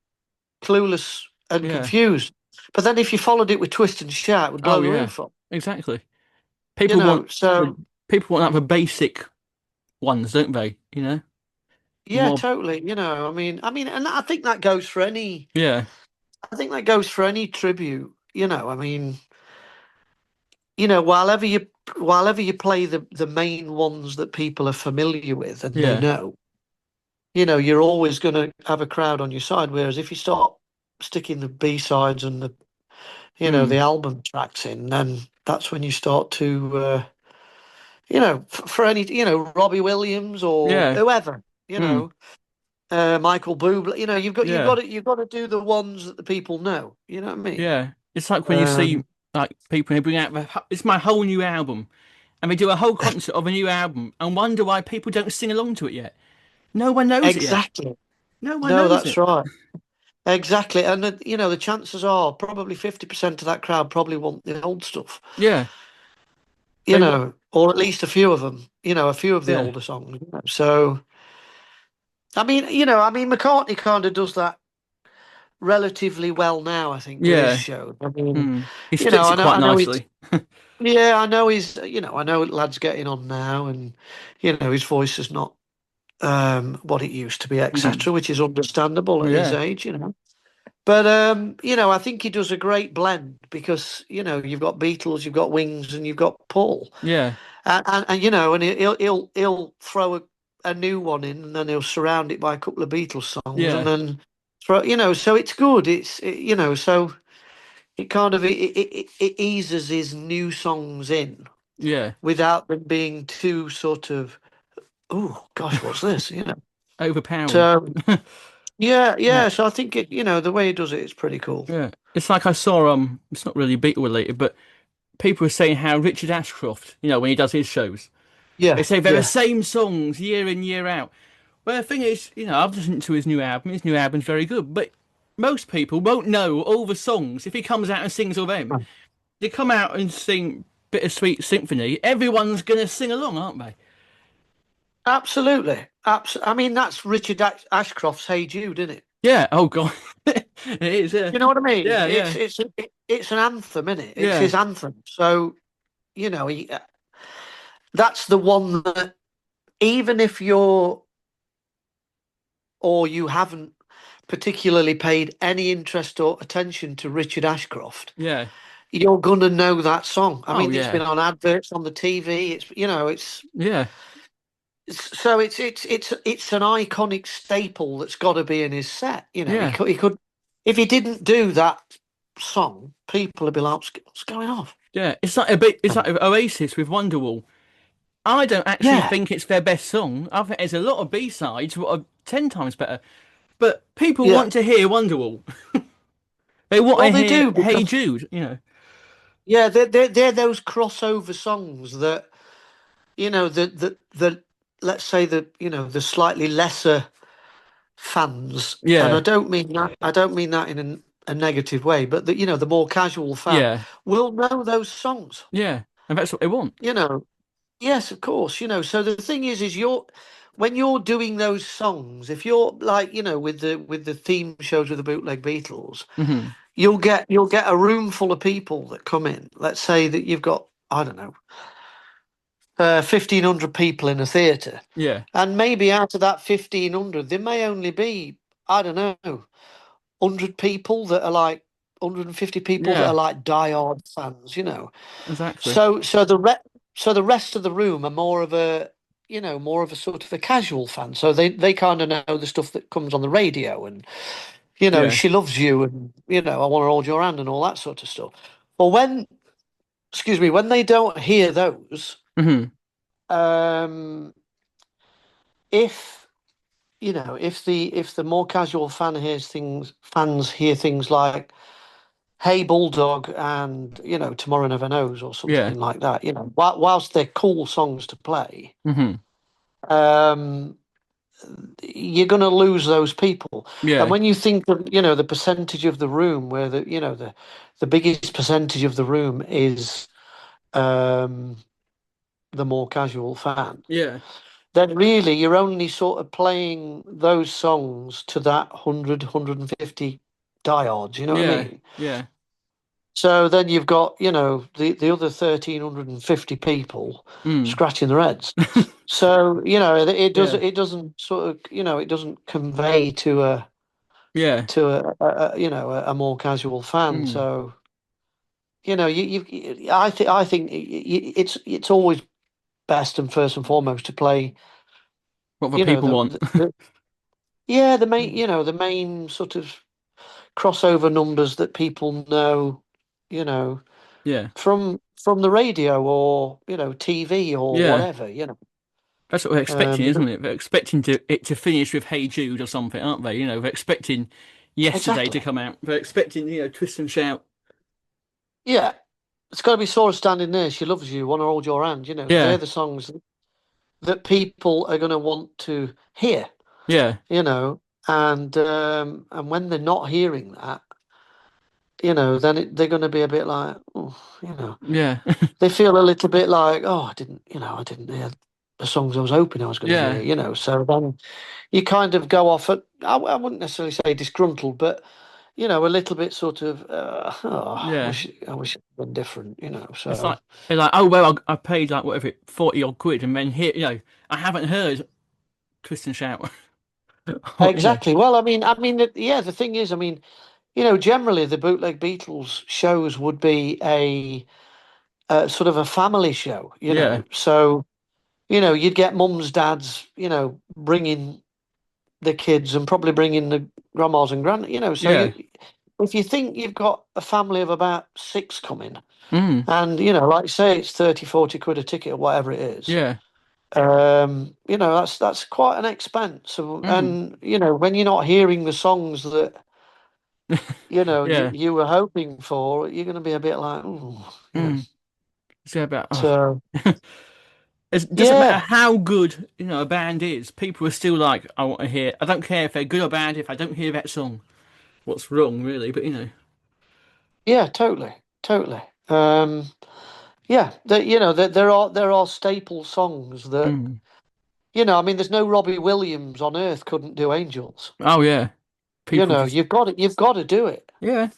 clueless and Yeah. confused. But then if you followed it with twist and shout, it would Oh blow the yeah. roof off. Exactly. You People know, want the so people want the basic ones, don't they? yeah, More. totally. And I think that goes for any. Yeah. I think that goes for any tribute. I mean, while ever you play the main ones that people are familiar with and they Yeah. know, you're always going to have a crowd on your side. Whereas if you start sticking the B sides and the Mm. album tracks in, then that's when you start to, for any, Robbie Williams or Yeah. whoever, Mm. Michael Bublé, Yeah. you've got to do the ones that the people know. You know what I mean? Yeah. It's like when you see Um, like people who bring out it's my whole new album, and they do a whole concert of a new album and wonder why people don't sing along to it yet. No one knows it yet. exactly. No one No, knows that's it. right. Exactly. And the chances are probably 50% of that crowd probably want the old stuff, Yeah. They want. or at least a few of them, a few of the Yeah. older songs. So, McCartney kind of does that relatively well now, I think, with his Yeah. show. I mean, Mm. He splits it quite I know he's, nicely. yeah, I know lad's getting on now, and his voice is not what it used to be, Mm. etc., which is understandable at his Yeah. age. But I think he does a great blend because you've got Beatles, you've got Wings, and you've got Paul, Yeah. and he'll throw a new one in, and then he'll surround it by a couple of Beatles songs, and Yeah. then so it's good. So it kind of it eases his new songs in Yeah. without them being too sort of, oh gosh, what's this? Overpowering. So yeah, Yeah. yeah. So I think the way he does it is pretty cool. Yeah. It's like I saw it's not really Beatle related, but people were saying how Richard Ashcroft, when he does his shows, they Yeah, say they're the yeah. same songs year in, year out. Well, the thing is, I've listened to his new album. His new album's very good, but most people won't know all the songs if he comes out and sings all them. They come out and sing Bittersweet Symphony. Everyone's gonna sing along, aren't they? Absolutely. I mean, that's Richard Ashcroft's "Hey Jude," isn't it? Yeah. Oh God, it is. Yeah. You know what I mean? Yeah. It's Yeah. it's it's an anthem, isn't it? It's Yeah. his anthem. So that's the one that even if you haven't particularly paid any interest or attention to Richard Ashcroft, Yeah. you're gonna know that song. I Oh mean, it's been yeah. on adverts on the TV. Yeah. So it's an iconic staple that's got to be in his set. Yeah. He could if he didn't do that song, people would be like, "What's going on?" Yeah. It's like a bit. It's like Oasis with Wonderwall. I don't actually Yeah, think it's their best song. I think there's a lot of B-sides that are 10 times better. But people yeah. want to hear Wonderwall. They want Well, to they hear do Hey because Jude. yeah, they're those crossover songs that the let's say the slightly lesser fans, and Yeah. I don't mean that in a negative way, but the more casual fan Yeah. will know those songs. Yeah. And that's what they want. You know, Yes, of course. So the thing is when you're doing those songs, if you're like, with the theme shows with the Bootleg Beatles, Hmm. you'll get a room full of people that come in. Let's say that you've got, I don't know, 1,500 people in a theatre, Yeah. and maybe out of that 1,500, there may only be, I don't know, 100 people that are like 150 people that are Yeah. like diehard fans. Exactly. So the rest of the room are more of a sort of a casual fan. So they kind of know the stuff that comes on the radio, and Yeah. she loves you, and I want to hold your hand and all that sort of stuff. But when they don't hear those, Hmm. um, if if the more casual fans hear things like "Hey Bulldog" and "Tomorrow Never Knows" or Yeah. something like that, whilst they're cool songs to play, Hmm. um, you're going to lose those people. And Yeah, when you think of, the percentage of the room where the biggest percentage of the room is um, the more casual fan, yeah, then really you're only sort of playing those songs to that 100, diehards, you know what I yeah, mean? yeah. So then you've got, the other 1,350 people Mm. scratching their heads. So, Yeah, it doesn't sort of, it doesn't convey yeah. a more casual fan. Mm. So, I think it's always best and first and foremost to play, What the you know, people the, want. the, the yeah, the main, Mm. the main sort of crossover numbers that people know, you know, Yeah, from the radio or, TV or yeah. whatever. That's what they're expecting, But isn't it? They're expecting it to finish with "Hey Jude" or something, aren't they? They're expecting yesterday to exactly. come out. They're expecting, Twist and Shout. Yeah. It's got to be Sora standing there. She loves you. Want to hold your hand. They're Yeah, the songs that people are going to want to hear. yeah, You know, and when they're not hearing that, then they're going to be a bit like, oh, yeah, they feel a little bit like, oh, I didn't hear the songs I was hoping I was going to hear. yeah, So then you kind of go off at, I wouldn't necessarily say disgruntled, but a little bit sort of, oh, yeah. I wish it had been different. It's So. like they're like, oh well, I paid like whatever 40 odd quid, and then here, I haven't heard Twist and Shout. Or, Exactly. Well, yeah. The thing is, generally the bootleg Beatles shows would be a sort of a family show. yeah, So you'd get mums, dads, bringing the kids and probably bringing the grandmas and grand. So yeah, if you think you've got a family of about six coming, mm, and like you say, it's 30, 40 quid a ticket or whatever it is. yeah, That's quite an expense, mm, and when you're not hearing the songs that yeah, you were hoping for, you're going to be a bit like, mm. It's about So it doesn't matter yeah, how good a band is. People are still like, I want to hear. I don't care if they're good or bad. If I don't hear that song, what's wrong, really? But yeah, totally, totally. Yeah, there are staple songs that mm. There's no Robbie Williams on earth couldn't do Angels. Oh yeah, people just You've got to do it. yeah,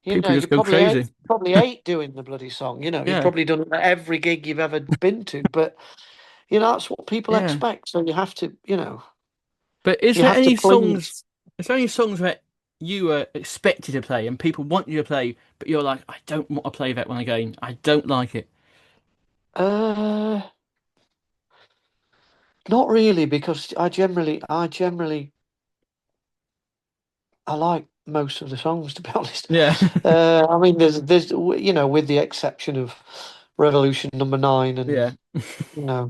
people You just go probably crazy. hate doing the bloody song. You've Yeah, probably done it at every gig you've ever been to, but that's what people yeah. expect. So you have to, But is you there have to any songs? please. Is there any songs that you were expected to play and people want you to play, but you're like, I don't want to play that one again. I don't like it. Uh, Not really, because I like most of the songs, to be honest. Yeah, There's with the exception of Revolution number 9, yeah, and you know,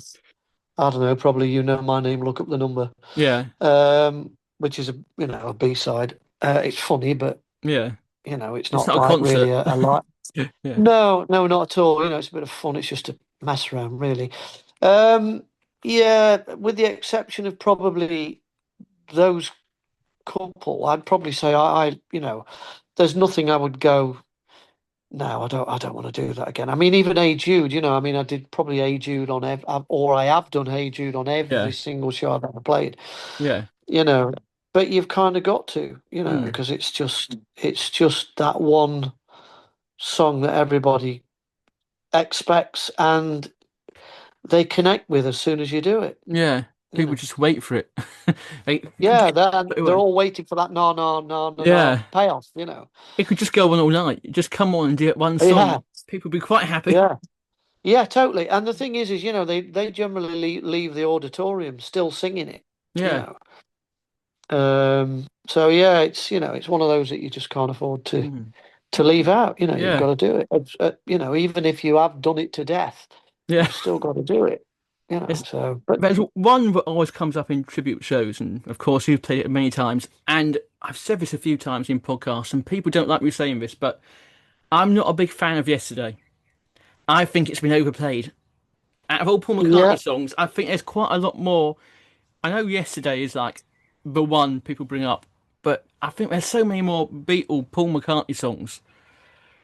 I don't know, probably my name, look up the number, yeah. which is a B-side. It's funny, but Yeah. it's It's not not a like really concert. a like. Yeah. No, no, not at all. It's a bit of fun. It's just a mess around, really. Um, yeah, with the exception of probably those couple, I'd probably say there's nothing I would go. No, I don't want to do that again. Even Hey Jude, I did probably Hey Jude on or I have done Hey Jude on every Yeah. single show I've ever played. Yeah. You know, but you've kind of got to, Mm. because it's just that one song that everybody expects and they connect with as soon as you do it. Yeah. You People know. just wait for it. They, Yeah, they're anyway, all waiting for that no, no, no, no, no yeah. payoff. It could just go on all night. Just come on and do it one Yeah, song. People would be quite happy. yeah. Yeah, totally. And the thing is, they generally leave the auditorium still singing it, you Yeah. know. So yeah, it's one of those that you just can't afford Mm. to leave out. You've Yeah. got to do it. Even if you have done it to death, Yeah. you've still got to do it. It's, So, but there's one that always comes up in tribute shows, and of course you've played it many times. And I've said this a few times in podcasts, and people don't like me saying this, but I'm not a big fan of Yesterday. I think it's been overplayed. Out of all Paul yeah, McCartney songs, I think there's quite a lot more. I know yesterday is like the one people bring up, but I think there's so many more Beatle, Paul McCartney songs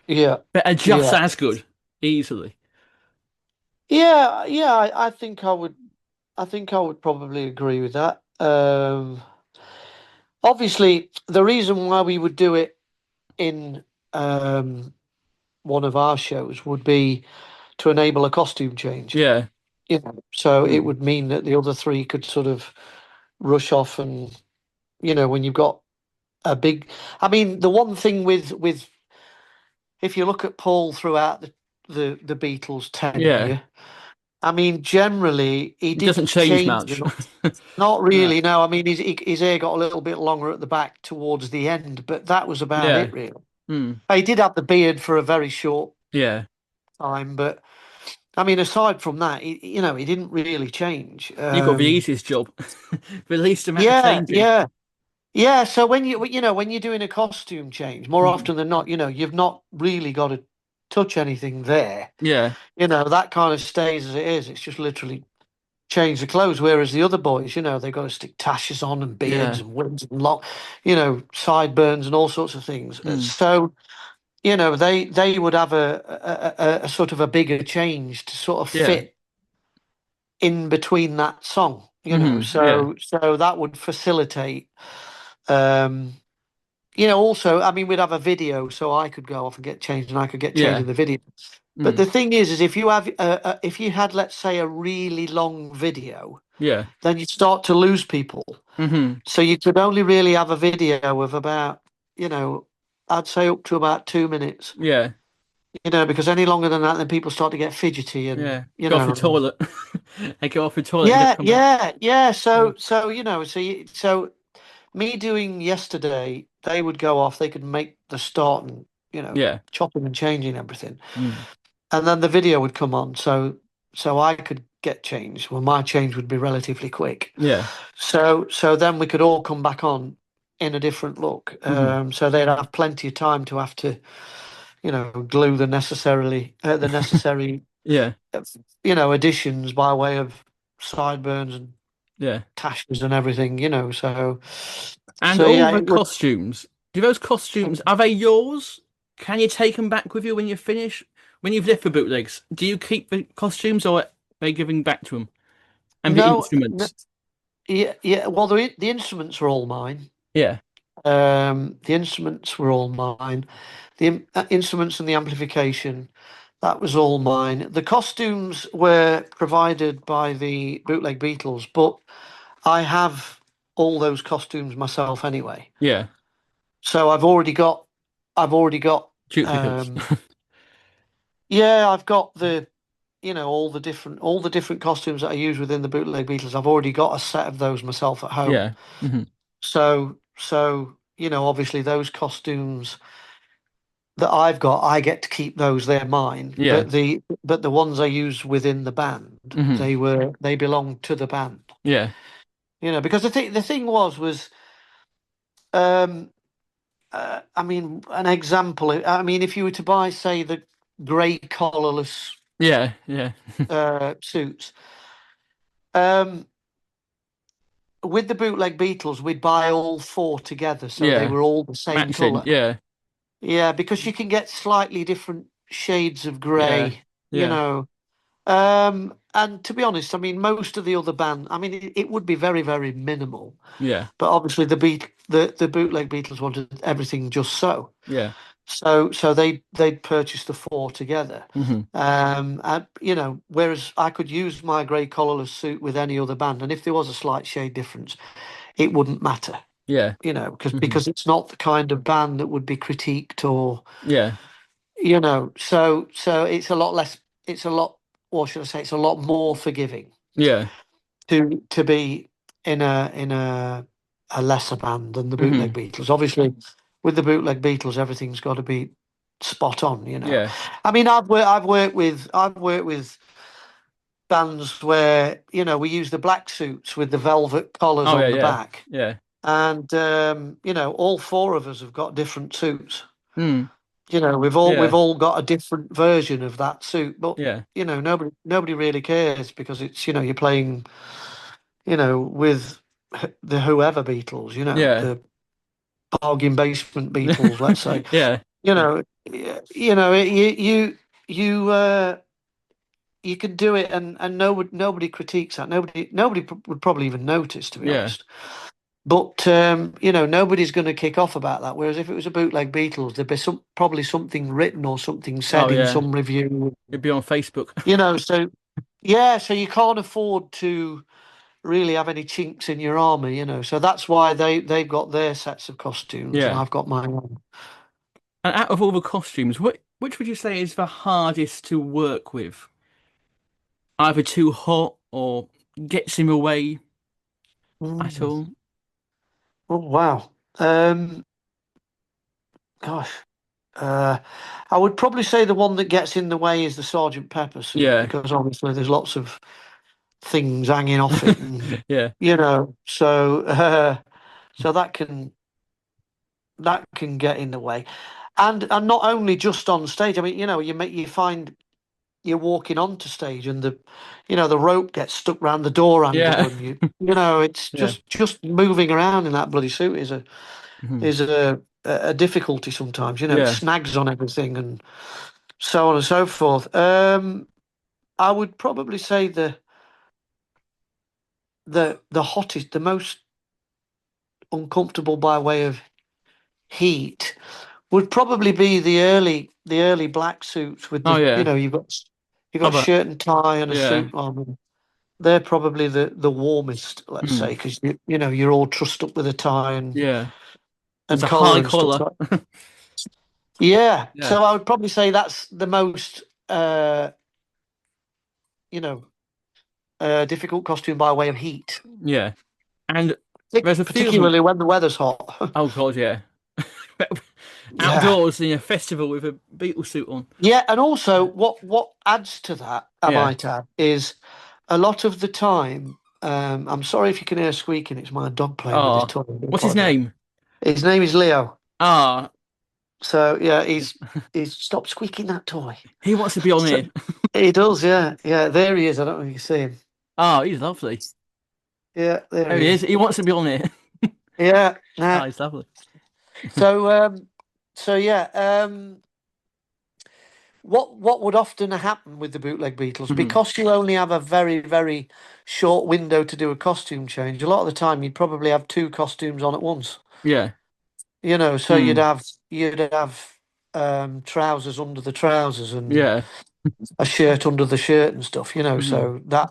Yeah, that are just yeah, as good, easily. yeah, yeah. I think I would. I think I would probably agree with that. Obviously, the reason why we would do it in um, one of our shows would be to enable a costume change. Yeah. You know, so it Mm. would mean that the other three could sort of rush off, and when you've got a big. I mean, the one thing with if you look at Paul throughout the Beatles Yeah. tenure, I mean, generally he It doesn't didn't change change much. enough. Not No. really. No, I mean his hair got a little bit longer at the back towards the end, but that was about Yeah. it really. Mm. He did have the beard for a very short Yeah. time, but I mean, aside from that, he didn't really change. You got the easiest job, the least amount of Yeah, changing. yeah, yeah. So when you're doing a costume change, more Mm. often than not, you've not really got to touch anything there. Yeah. That kind of stays as it is. It's just literally change the clothes. Whereas the other boys, they've got to stick tashes on and beards Yeah. and wigs and sideburns and all sorts of things. Mm. So, they would have a sort of a bigger change to sort of Yeah. fit in between that song. Yeah. So that would facilitate. Um, Also, I mean, we'd have a video, so I could go off and get changed, and I could get changed Yeah. in the video. But Mm. the thing is if if you had, let's say, a really long video, Yeah. then you'd start to lose people. Hmm. So you could only really have a video of about, I'd say up to about 2 minutes, Yeah. because any longer than that, then people start to get fidgety and, Yeah. Go off the toilet. They go off the toilet and yeah, come back. yeah, yeah. Mm. So me doing yesterday, they would go off, they could make the start and, Yeah. chopping and changing everything. Mm. And then the video would come on. So I could get changed. Well, my change would be relatively quick. Yeah. So then we could all come back on in a different look. Hmm. So they'd have plenty of time to have to, glue the necessary, Yeah. uh, additions by way of sideburns and Yeah. tashes and everything. So And so all yeah, the it would. costumes. Do those costumes, are they yours? Can you take them back with you when you finish? When you've left for bootlegs, do you keep the costumes or are they giving back to them? And the No, no, instruments? yeah, yeah. Well, the instruments are all mine. Yeah. The instruments were all mine. The instruments and the amplification, that was all mine. The costumes were provided by the Bootleg Beatles, but I have all those costumes myself anyway. Yeah. So I've already got, Duplicates. um, yeah, I've got all the different costumes that I use within the Bootleg Beatles. I've already got a set of those myself at home. Yeah. Hmm. So obviously those costumes that I've got, I get to keep those. They're mine. Yeah. But the ones I use within the band, Hmm. they belong to the band. Yeah. Because the thing was um I mean, an example. I mean, if you were to buy, say, the grey collarless Yeah. Yeah. suits, um, with the bootleg Beatles, we'd buy all four together, so they Yeah. were all the same Matching. colour. Yeah. Yeah, because you can get slightly different shades of Yeah. grey, you Yeah. know. And to be honest, I mean, most of the other band, I mean, it would be very, very minimal. Yeah. But obviously, the bootleg Beatles wanted everything just so. Yeah. So they'd purchase the four together. Hmm. And, whereas I could use my grey collarless suit with any other band, and if there was a slight shade difference, it wouldn't matter. Yeah. Because Hmm. because it's not the kind of band that would be critiqued or Yeah. so it's a lot less. It's a lot. What should I say? It's a lot more forgiving Yeah. to be in a lesser band than the bootleg Hmm. Beatles. Obviously, with the bootleg Beatles, everything's got to be spot on. Yeah. I mean, I've worked with bands where we use the black suits with the velvet collars Oh yeah. on the Yeah. back, Yeah. and all four of us have got different suits. Mm. We've Yeah. all got a different version of that suit, but Yeah. nobody really cares because it's you're playing with the whoever Beatles, Yeah. the bargain basement Beatles, let's say. Yeah. You can do it, and nobody critiques that. Would probably even notice, to be Yeah. honest. But nobody's going to kick off about that. Whereas if it was a bootleg Beatles, there'd be probably something written or something Oh said in yeah. some review. It'd be on Facebook. So yeah, so you can't afford to really have any chinks in your armor. So that's why they've got their sets of costumes, and Yeah. I've got my own. And out of all the costumes, which would you say is the hardest to work with? Either too hot or gets in the way at Mm. all? Oh wow. Um, Gosh. Uh, I would probably say the one that gets in the way is the Sergeant Pepper suit, Yeah. because obviously there's lots of things hanging off it, and Yeah. so that can get in the way, and not only just on stage. I mean, you find you're walking onto stage, and the rope gets stuck round the door handle, Yeah. and it's Yeah. just moving around in that bloody suit Mhm. is a difficulty sometimes. It Yeah. snags on everything, and so on and so forth. I would probably say the hottest, the most uncomfortable by way of heat would probably be the early black suits with Oh yeah. you've got Other. shirt and tie and a Yeah. suit on. And they're probably the warmest, let's say, Mm. because you're all trussed up with a tie and Yeah. It's and a collar high and stuff collar. like. Yeah, Yeah. so I would probably say that's the most you know difficult costume by way of heat, Yeah. And there's a few of them. particularly when the weather's hot. Oh God, yeah. Yeah. Outdoors in a festival with a Beatle suit on. Yeah, and also what adds to that, I Yeah. might add, is a lot of the time. I'm sorry if you can hear squeaking. It's my dog playing with his Oh, toy. I do what's his apologise. name? His name is Leo. Ah, So yeah, he's stopped squeaking that toy. he wants to be on So, here. he does, yeah, yeah. There he is. I don't know if you can see him. Oh, he's lovely. Yeah, there There he he is. is. He wants to be on here. Yeah. Oh, Nah. he's lovely. So yeah. What would often happen with the bootleg Beatles, Mhm. because you only have a very, very short window to do a costume change, a lot of the time you'd probably have two costumes on at once. Yeah. So you'd Mm. have you'd have trousers under the trousers and Yeah. a shirt under the shirt and stuff. Mhm. So that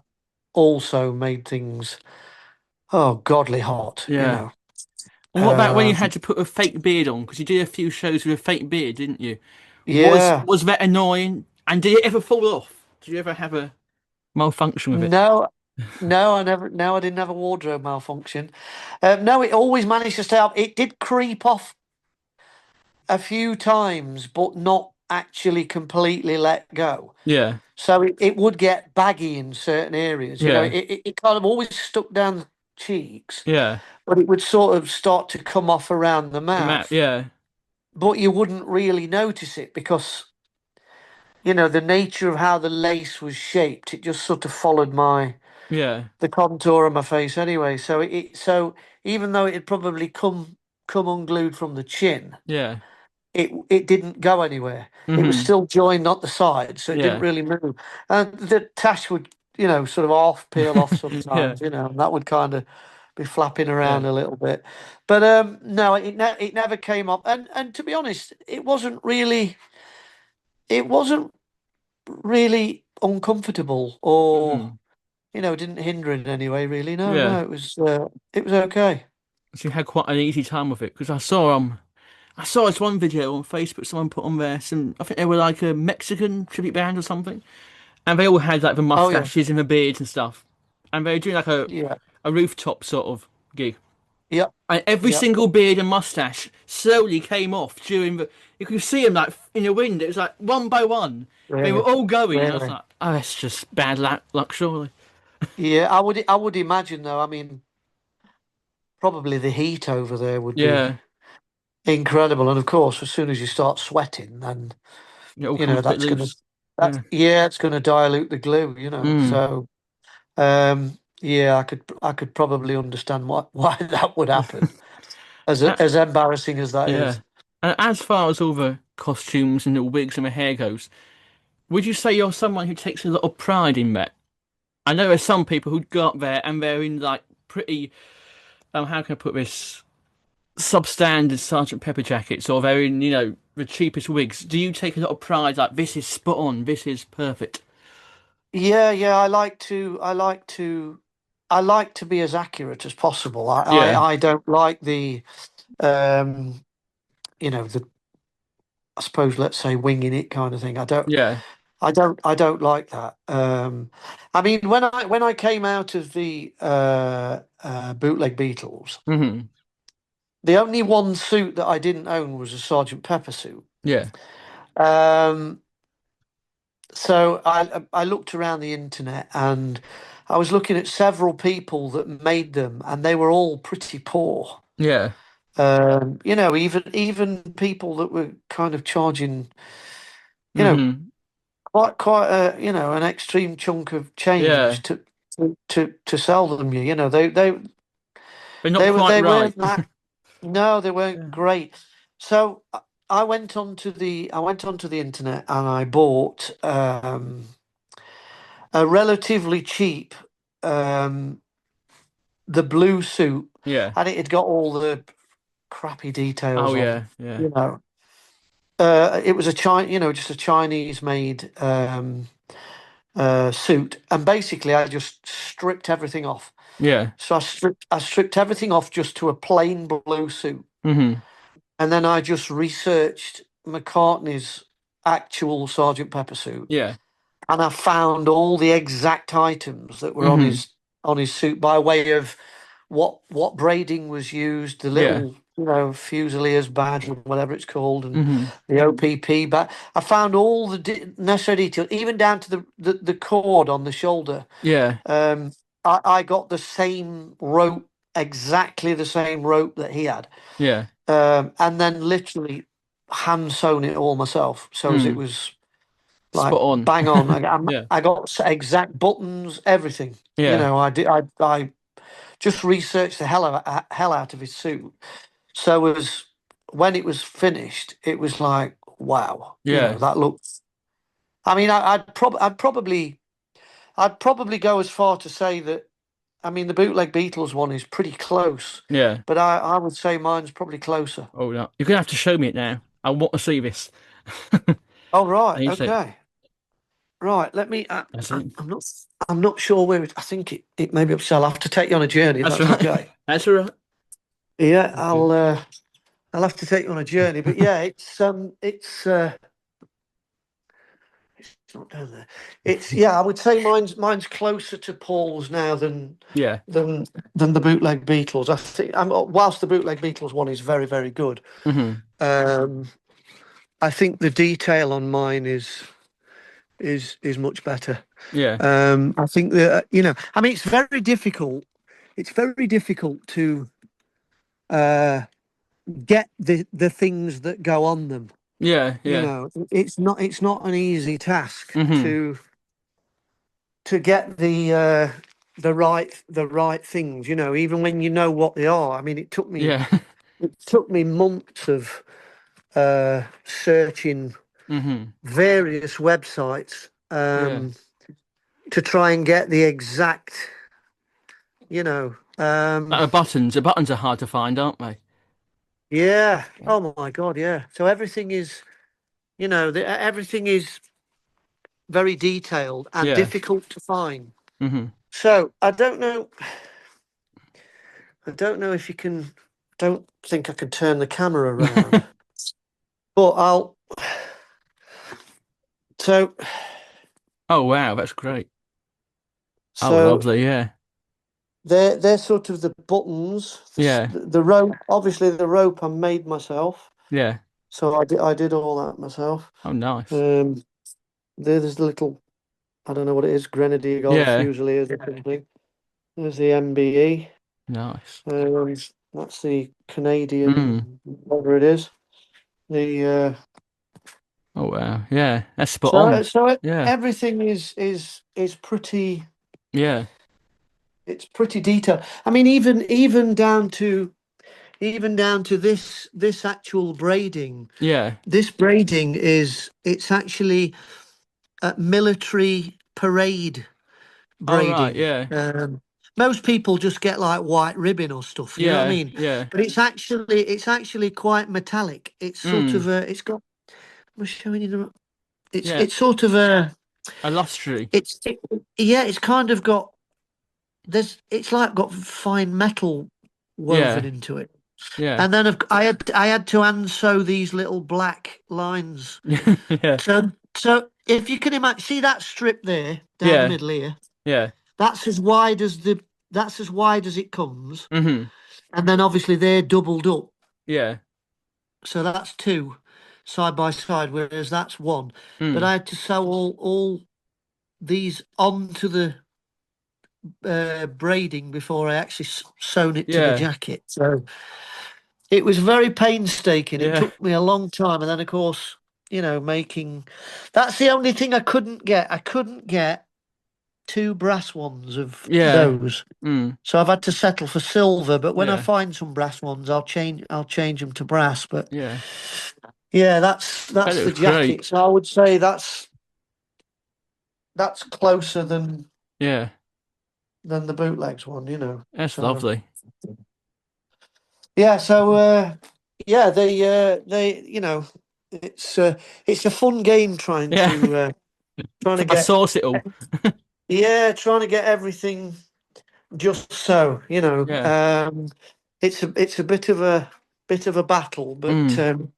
also made things, oh, godly hot, you Yeah. know. And what about when you Um, had to put a fake beard on? Because you did a few shows with a fake beard, didn't you? Was yeah. was that annoying? And did it ever fall off? Did you ever have a malfunction with it? No, no, I never. No, I didn't have a wardrobe malfunction. No, it always managed to stay up. It did creep off a few times, but not actually completely let go. Yeah. So it would get baggy in certain areas. Yeah. It kind of always stuck down the cheeks, Yeah. but it would sort of start to come off around the The map. mouth. Yeah. But you wouldn't really notice it because, the nature of how the lace was shaped, it just sort of followed Yeah. the contour of my face anyway. So even though it had probably come unglued from the chin, Yeah. it didn't go anywhere. It was Hmm. still joined at the side, so it didn't Yeah. really move. And the tash would, sort of half peel off Yeah. sometimes, and that would kind of be flapping around Yeah. a little bit. But no, it never came up. And to be honest, it wasn't really uncomfortable, or Hmm. didn't hinder in any way, really. No, Yeah. no, it was okay. So you had quite an easy time with it because I saw this one video on Facebook someone put on there some I think they were like a Mexican tribute band or something, and they all had like the Oh yeah, mustaches and the beards and stuff, and they were doing like a yeah, a rooftop sort of gig, yep, and every yep. single beard and mustache slowly came off during the. You could see them like in the wind. It was like one by one. They were Really, all going, and I was really. like, "Oh, that's just bad luck, surely." Yeah, I would imagine though. I mean, probably the heat over there would be Yeah, incredible, and of course, as soon as you start sweating, then it all comes a bit that's gonna loose. that's Yeah. yeah, it's gonna dilute the glue. Mm. So. Um, Yeah, I could probably understand why that would happen. Uh, As embarrassing as that yeah. is. And as far as all the costumes and the wigs and the hair goes, would you say you're someone who takes a lot of pride in that? I know there's some people who go up there and they're in like pretty, how can I put this, substandard Sergeant Pepper jackets, or they're in, the cheapest wigs. Do you take a lot of pride, like this is spot on, this is perfect? Yeah, yeah, I like to be as accurate as possible. Yeah, I don't like the um the I suppose let's say winging it kind of thing. yeah, I don't like that. I mean when I came out of the bootleg Beatles, hmm, the only one suit that I didn't own was a Sergeant Pepper suit. yeah, Um, so I looked around the internet and I was looking at several people that made them, and they were all pretty poor. yeah, Even people that were kind of charging, you know, hmm, quite a an extreme chunk of yeah. change to sell them. They They're not they were quite they right. weren't that. No, they weren't Yeah, great. So I went onto the internet and I bought a relatively cheap um, the blue suit, yeah. and it had got all the crappy Oh details on. yeah, yeah, You know, it was just a Chinese made suit, and basically I just stripped everything off. yeah, So I stripped everything off just to a plain blue suit. hmm, And then I just researched McCartney's actual Sergeant Pepper suit, yeah, and I found all the exact items that were on hmm, his suit by way of what braiding was used, the yeah, little Fusiliers badge or whatever it's called, and hmm, the OPP. But I found all the necessary details, even down to the cord on the shoulder. yeah, Um, I got the same rope, exactly the same rope that he had, yeah, and then literally hand sewn it all myself. So as it mm. was like Spot on. bang on. Yeah, I got exact buttons, everything. yeah, I did. I just researched the hell out of his suit. So as when it was finished, it was like wow. yeah, That looked. I mean, I'd probably go as far to say that. I mean, the bootleg Beatles one is pretty close, yeah. but I would say mine's probably closer. Oh no, you're gonna have to show me it now. I want to see this. Oh I right, need to. okay. Right, let me. That's it. I'm not. I'm not sure where. I think it may be up. So I'll have to take you on a journey if That's that's right. okay. That's all right. Yeah, Okay. I'll have to take you on a journey. But yeah, it's not down there. It's yeah. I would say mine's closer to Paul's now Yeah. than than the bootleg Beatles. I think. Whilst the bootleg Beatles one is very very good. Hmm. Um, I think the detail on mine is much better. Yeah. I think that I mean, it's very difficult. It's very difficult to uh, get the things that go on them. Yeah. Yeah. It's not an easy task Hmm. to get the right things. Even when you know what they are. I mean, Yeah. it took me months of searching Hmm. various websites Yeah. to try and get the exact. You know, Like the buttons are hard to find, aren't they? yeah. Oh my God, yeah. So everything is, everything is very detailed and Yeah. difficult to find. Hmm. So I don't know if you can. Don't think I can turn the camera around, but I'll. So Oh wow, that's great. Oh, so lovely. Yeah. they're sort of the buttons, Yeah. the rope. Obviously, the rope I made myself. Yeah. So I did all that myself. Oh, nice. Um, there's the little. I don't know what it is. Grenadier Golf Yeah. Fusiliers or something. There's the MBE. Nice. Um, that's the Mm. Canadian, whatever it is. The Oh wow. Yeah. That's spot so on. so Yeah. everything is pretty Yeah. it's pretty detailed. I mean, even down to this actual braiding. Yeah. This braiding is it's actually military parade All right. braiding. Yeah. Most people just get like white ribbon or stuff, you know what I Yeah. mean? Yeah. But it's actually quite metallic. It's sort of Mm. a it's got I'm showing you the it's Yeah. it's sort of a Illustri. yeah, it's kind of got it's like got fine metal woven Yeah. into it. Yeah. And then I had to unsew these little black lines. Yeah. So if you can imagine, see that strip there down the Yeah. middle here. Yeah. That's as wide as it comes, Hmm. and then obviously they're doubled up. Yeah. So that's two side by side, whereas that's one. But Mm. I had to sew all these onto the braiding before I actually sewn it to the Yeah. jacket. So it was very painstaking. It Yeah. took me a long time, and then of course, making that's the only thing I couldn't get. I couldn't get two brass ones of Yeah. those. Mm. So I've had to settle for silver, but when I Yeah. find some brass ones, I'll change them to brass. But Yeah. yeah, that's That that's the looks great. jacket. So I would say that's closer Yeah. than the bootlegs one. That's So lovely. yeah, so yeah, they it's a fun game Yeah. trying to I get source it all. everything just so. Yeah. It's a bit of a battle, but Mm.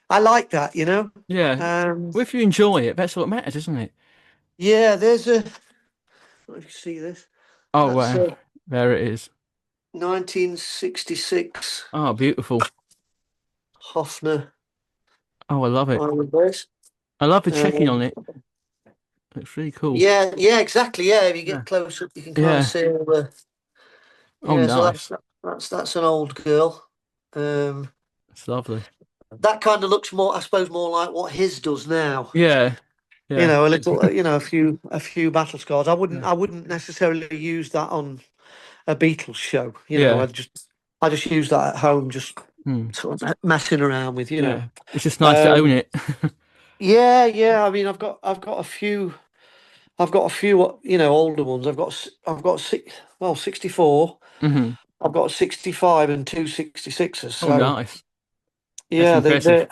I like that. Yeah. Um, Well, if you enjoy it, that's what matters, isn't it? yeah, there's a. Let me see this. Oh, That's wow. a There it is. 1966 Oh, beautiful. Hofner Oh, I love it. Iron Base. I love the checking on Um, it. It's really cool. yeah, yeah, exactly. Yeah, if you Yeah. get close up, you can kind of Yeah. see all the. Oh, Yeah, so nice. that's an old girl. Um, It's lovely. that kind of looks more, I suppose, more like what his does now. Yeah. Yeah. A little, a few battle scars. I wouldn't, Yeah. I wouldn't necessarily use that on a Beatles show. Yeah. I just use that at home, just Mm. sort of messing around with. Yeah. It's just nice to own Um, it. yeah, yeah. I mean, I've got a few, older ones. I've got 64. Hmm. I've got 65 and two 66s. Oh, So nice. That's yeah, impressive.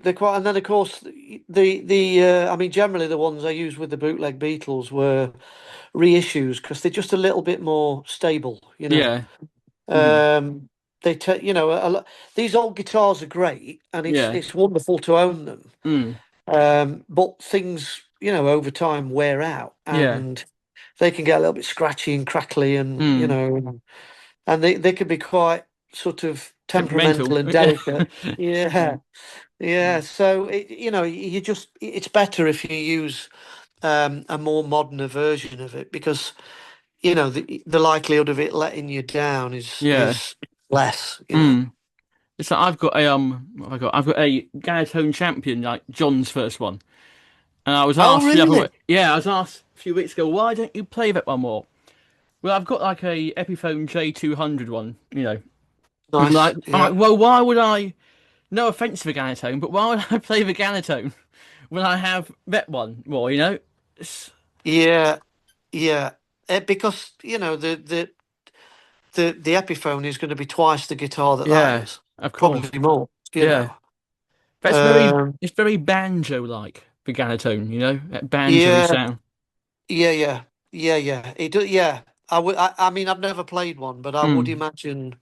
they're quite. And then of course I mean, generally the ones I used with the bootleg Beatles were reissues because they're just a little bit more stable. Yeah. Hmm. Um, they take, these old guitars are great, and it's Yeah. it's wonderful to own them. Mm. But things, over time wear out, Yeah. and they can get a little bit scratchy and crackly, and Mm. they can be quite sort of temperamental Temperamental. and Yeah. delicate. Yeah, yeah. Mm. So it's better if you use a more modern version of it because the likelihood of it letting you down is Yeah. is less. Mm. It's like I've got a what have I got? I've got a Galatone champion, like John's first one. And I was Oh, asked the other way. really? Yeah, I was asked a few weeks ago, why don't you play that one more? Well, I've got like a Epiphone J200 one. With Nice. like, I'm Yeah. like, well, why would I? No offense to the Galatone, but why would I play the Galatone when I have that one more? It's, Yeah. Yeah. Because the Epiphone is going to be twice the guitar that yeah, is, of course. probably more. You Yeah, know. that's Um, it's very banjo-like the Galatone. That banjo yeah. sound. Yeah. Yeah. Yeah. Yeah. It do, yeah. I mean, I've never played one, but I would Mm. imagine.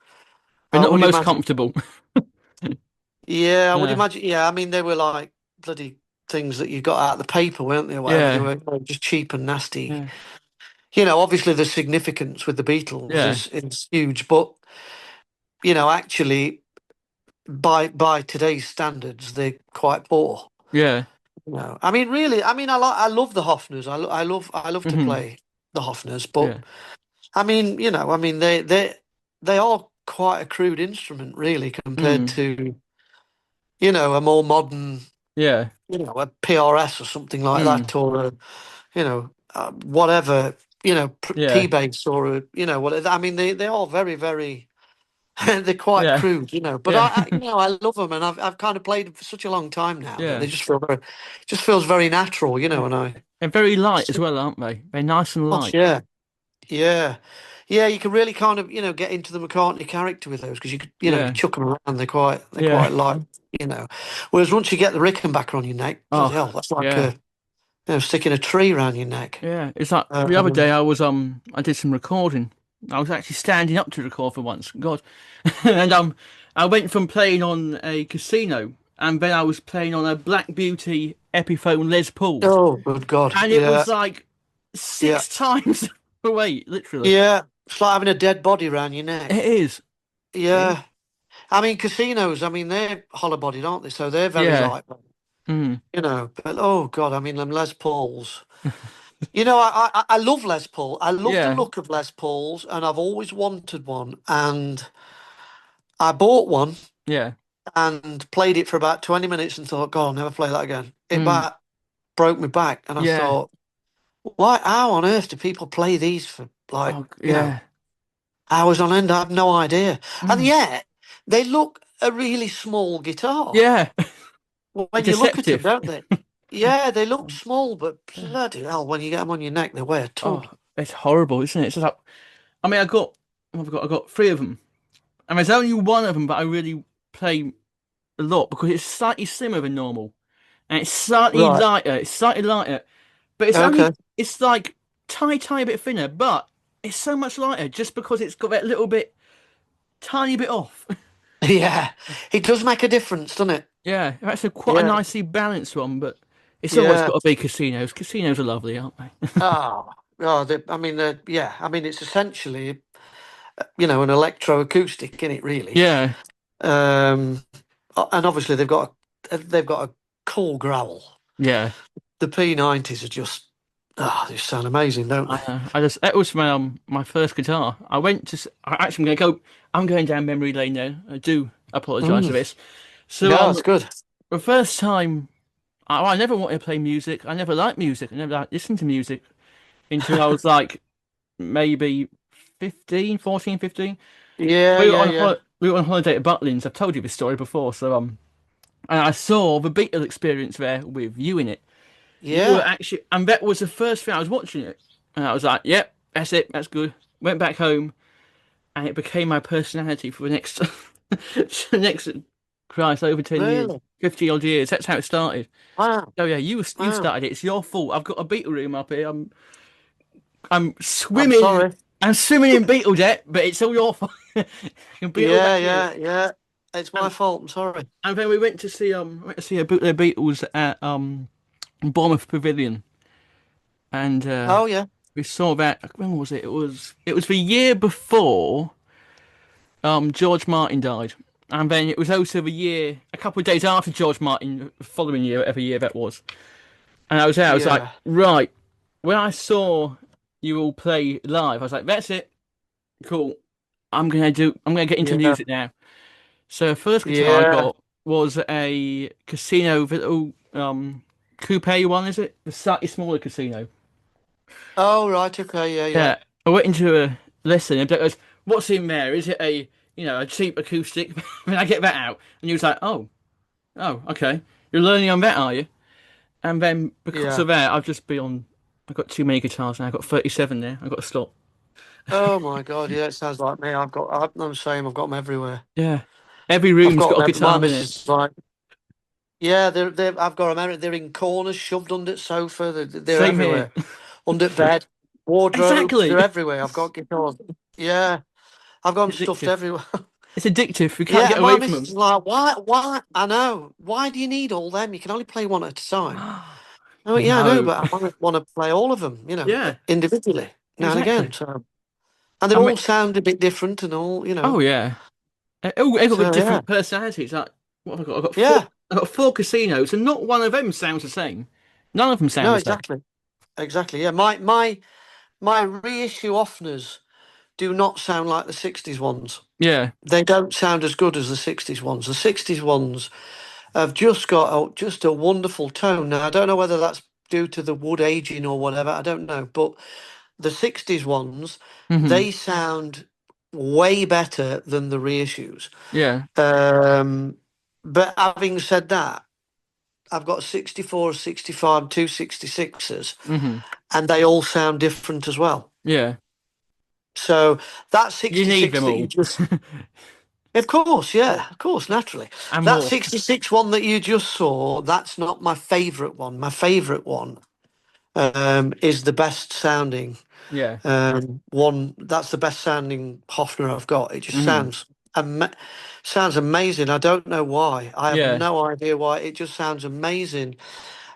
They're I not the would most imagine. comfortable. Yeah. I would Yeah, imagine. Yeah. I mean, they were like bloody things that you got out of the paper, weren't they? Or whatever. They yeah, were just cheap and nasty. yeah, Obviously the significance with the Beatles yeah, is huge, but actually by today's standards, they're quite poor. yeah. I mean, really, I mean, I love the Hofners. I love to Hmm. play the Hofners, but Yeah, I mean, they are quite a crude instrument, really, compared mm. to a more modern, Yeah, a PRS or something like mm. that, or whatever. Yeah. P-bass or what I mean. They are very very. They're quite Yeah. crude, but Yeah. I love them, and I've kind of played them for such a long time now that Yeah. they just feels very natural, Yeah. and I, They're very light as well, aren't they? They're nice and gosh, light. yeah, yeah, yeah. You can really kind of get into the McCartney character with those because you could you Yeah. chuck them around. they're Yeah. quite light, you know. Whereas once you get the Rickenbacker on your neck, bloody Oh, hell, that's like yeah. sticking a tree around your neck. Yeah. It's like the other Um, day I did some recording. I was actually standing up to record for once. God. And I went from playing on a casino and then I was playing on a Black Beauty Epiphone Les Paul. oh, good God, And it yeah, was like yeah, 6 times the weight, literally. yeah. It's like having a dead body around your It neck. is. It- Yeah. I mean, casinos, I mean, they're hollow bodied, aren't they? So they're very yeah. light, Mm. But oh God, I mean, them Les Pauls. I love Les Paul. I love the Yeah. look of Les Pauls, and I've always wanted one. And I bought one Yeah. and played it for about 20 minutes and thought, God, I'll never play that again. It Mm. about broke me back. And I Yeah. thought, how on earth do people play these for like, Oh, yeah. hours on end? I have no idea. And Mm. yet, they look a really small guitar. Yeah. Well, when you look at them, Deceptive. don't they? Yeah, they look small, but bloody hell, when you get them on your neck, they weigh a ton. Oh, it's horrible, isn't it? It's just like, I mean, I got three of them, and there's only one of them that I really play a lot because it's slightly slimmer than normal, and it's slightly Right. lighter. It's slightly lighter, but Okay. it's like tiny bit thinner, but it's so much lighter just because it's got that little bit, tiny bit off. Yeah, it does make a difference, doesn't it? Yeah, that's a quite a Yeah. nicely balanced one, but it's always Yeah. got to be casinos. Casinos are lovely, aren't they? Oh, oh. I mean, yeah. I mean, it's essentially, an electroacoustic in it, really. Yeah, Um, and obviously they've got a cool growl. yeah. The P90s are just, they sound amazing, don't they? I just that was my first guitar. I went to. I actually am going to go. I'm going down memory lane now. I do apologise for Mm. this. So No, it's good. the first time I never wanted to play music. I never liked music. I never liked listened to music until I was like maybe 15, 14, 15. Yeah, yeah, yeah, We were on holiday at Butlins. I've told you this story before. So and I saw the Beatles experience there with you in it. You were yeah. actually, and that was the first thing I was watching it, and I was like, "Yep, that's it, that's good." Went back home, and it became my personality for the next, the next, Christ, over 10 years, Really? 50 odd years. That's how it started. Wow, Oh yeah, you wow. started it. It's your fault. I've got a Beetle room up here. I'm I'm swimming. sorry. I'm swimming in Beetle debt, but it's all your fault. You beat all Yeah, back here. yeah, yeah. It's my And, fault. I'm sorry. and then we went to see a bootleg Beatles at Bournemouth Pavilion, and Oh, yeah, we saw that. When was it? It was the year before George Martin died, and then it was also the year a couple of days after George Martin, the following year, whatever year that was. And I was there. I was like, yeah, right. When I saw you all play live, I was like, that's it. Cool. I'm gonna get into yeah, music now. So the first guitar I yeah. got was a casino little coupe one, is it? The slightly smaller casino. Oh, right. Okay. Yeah, yeah, Yeah, I went into a lesson and Black goes, "What's in there? Is it a cheap acoustic?" Then I get that out, and he was like, "Oh, okay. You're learning on that, are you?" And then because yeah. of that, I've just been on. I've got too many guitars now. I've got 37 there. I've got to stop. Oh my God. Yeah, it sounds like me. I'm the same. I've got them everywhere. Yeah, every I've room's got got a them. My guitar in it. missus is like, yeah, I've got them. They're in corners, shoved under the sofa. They're Same here. everywhere. Under bed, wardrobes. Exactly. They're everywhere. I've got guitars. Yeah, I've got them It's stuffed addictive. everywhere. It's addictive. We can't Yeah, get and my away from missus is them. like, why? I know. Why do you need all them? You can only play one at a time. Oh, yeah, I know, No. but I want to play all of them, Yeah, individually now and again. exactly. So, and they I mean, all sound a bit different and oh yeah. They've got So yeah, different personalities. Like, what have I got? yeah, I've got four casinos, and not one of them sounds the same. None of them sound no, the same. exactly, exactly. Yeah, my reissue offners do not sound like the '60s ones. Yeah, They don't sound as good as the '60s ones. The '60s ones have just got just a wonderful tone. Now I don't know whether that's due to the wood aging or whatever. I don't know, but the 60s ones, Hmm. they sound way better than the reissues. Yeah. Um, but having said that, I've got 64, 65, two 66s, Hmm. and they all sound different as well. Yeah. So that You need 66 them that you all. just, of course, yeah, of course, naturally. And That more. 66 one that you just saw, that's not my favourite one. My favourite one is the best sounding Yeah. one. That's the best sounding Hofner I've got. It just Hmm. sounds amazing. I don't know why. I have Yeah. no idea why. It just sounds amazing.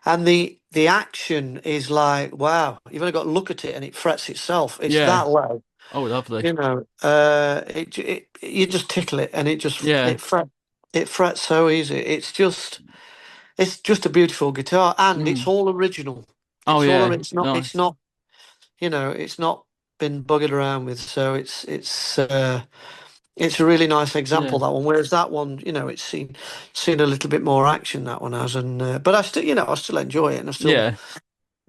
And the action is like, wow, you've only got to look at it and it frets itself. It's Yeah. that low, Oh, lovely. you know. You just tickle it and Yeah. it frets so easy. It's just a beautiful guitar, and it's Mm. all original. Oh, yeah. It's Nice. not, it's not been buggered around with. So it's a really nice example, Yeah. that one. Whereas that one, it's seen a little bit more action, that one has, and but I still enjoy it, and I still Yeah.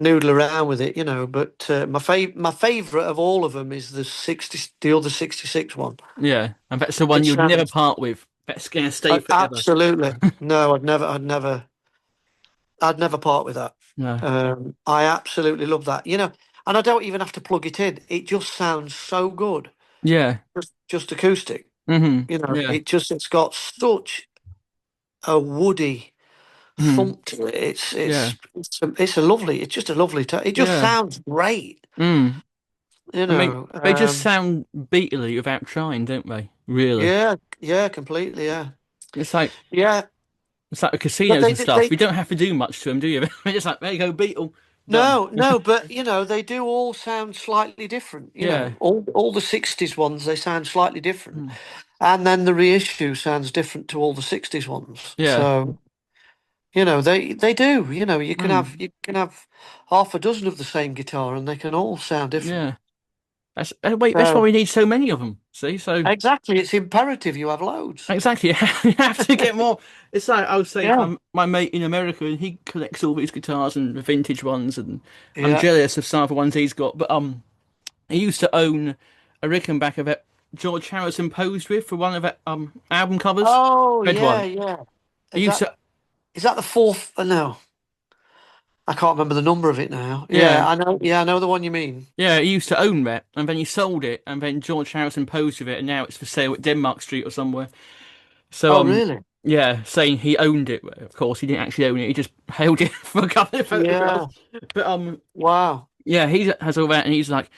noodle around with it, But my favorite of all of them is the other 66 one. Yeah. And that's the one It you'd never sounds part with. That's gonna stay forever. absolutely no, I'd never part with that. No. I absolutely love that, and I don't even have to plug it in. It just sounds so good, Yeah. just acoustic. Hmm. Yeah. It's got such a woody Mm. thump to it. Yeah. It's just a lovely it just Yeah. sounds great, Mm. you I mean, know. they just sound beatly without trying, don't they? Really. Yeah, yeah, completely, yeah, It's like yeah. it's like the But casinos they and did stuff. they You don't have to do much to them, do you? They're just like, there you go, Beetle, done. no, but they do all sound slightly different. Yeah. All the 60s ones, they sound slightly different, Mm. and then the reissue sounds different to all the 60s ones. Yeah. So they do. Mm. You can have half a dozen of the same guitar, and they can all sound different. Yeah. Wait, that's why So we need so many of them. See, so exactly, it's imperative you have loads. exactly, you have to get more. It's like I was saying Yeah, to my mate in America, and he collects all these guitars and the vintage ones, and I'm yeah. jealous of some of the ones he's got. But he used to own a Rickenbacker that George Harrison posed with for one of the album covers. Oh Red yeah, one. yeah. He Is used that to, is that the fourth? No, I can't remember the number of it now. Yeah, yeah, I know. Yeah, I know the one you mean. yeah, he used to own that, and then he sold it, and then George Harrison posed with it, and now it's for sale at Denmark Street or somewhere. So Oh really? yeah, saying he owned it. Of course, he didn't actually own it. He just held it for a couple of photographs. Yeah. But Wow. yeah, he has all that, and he's like,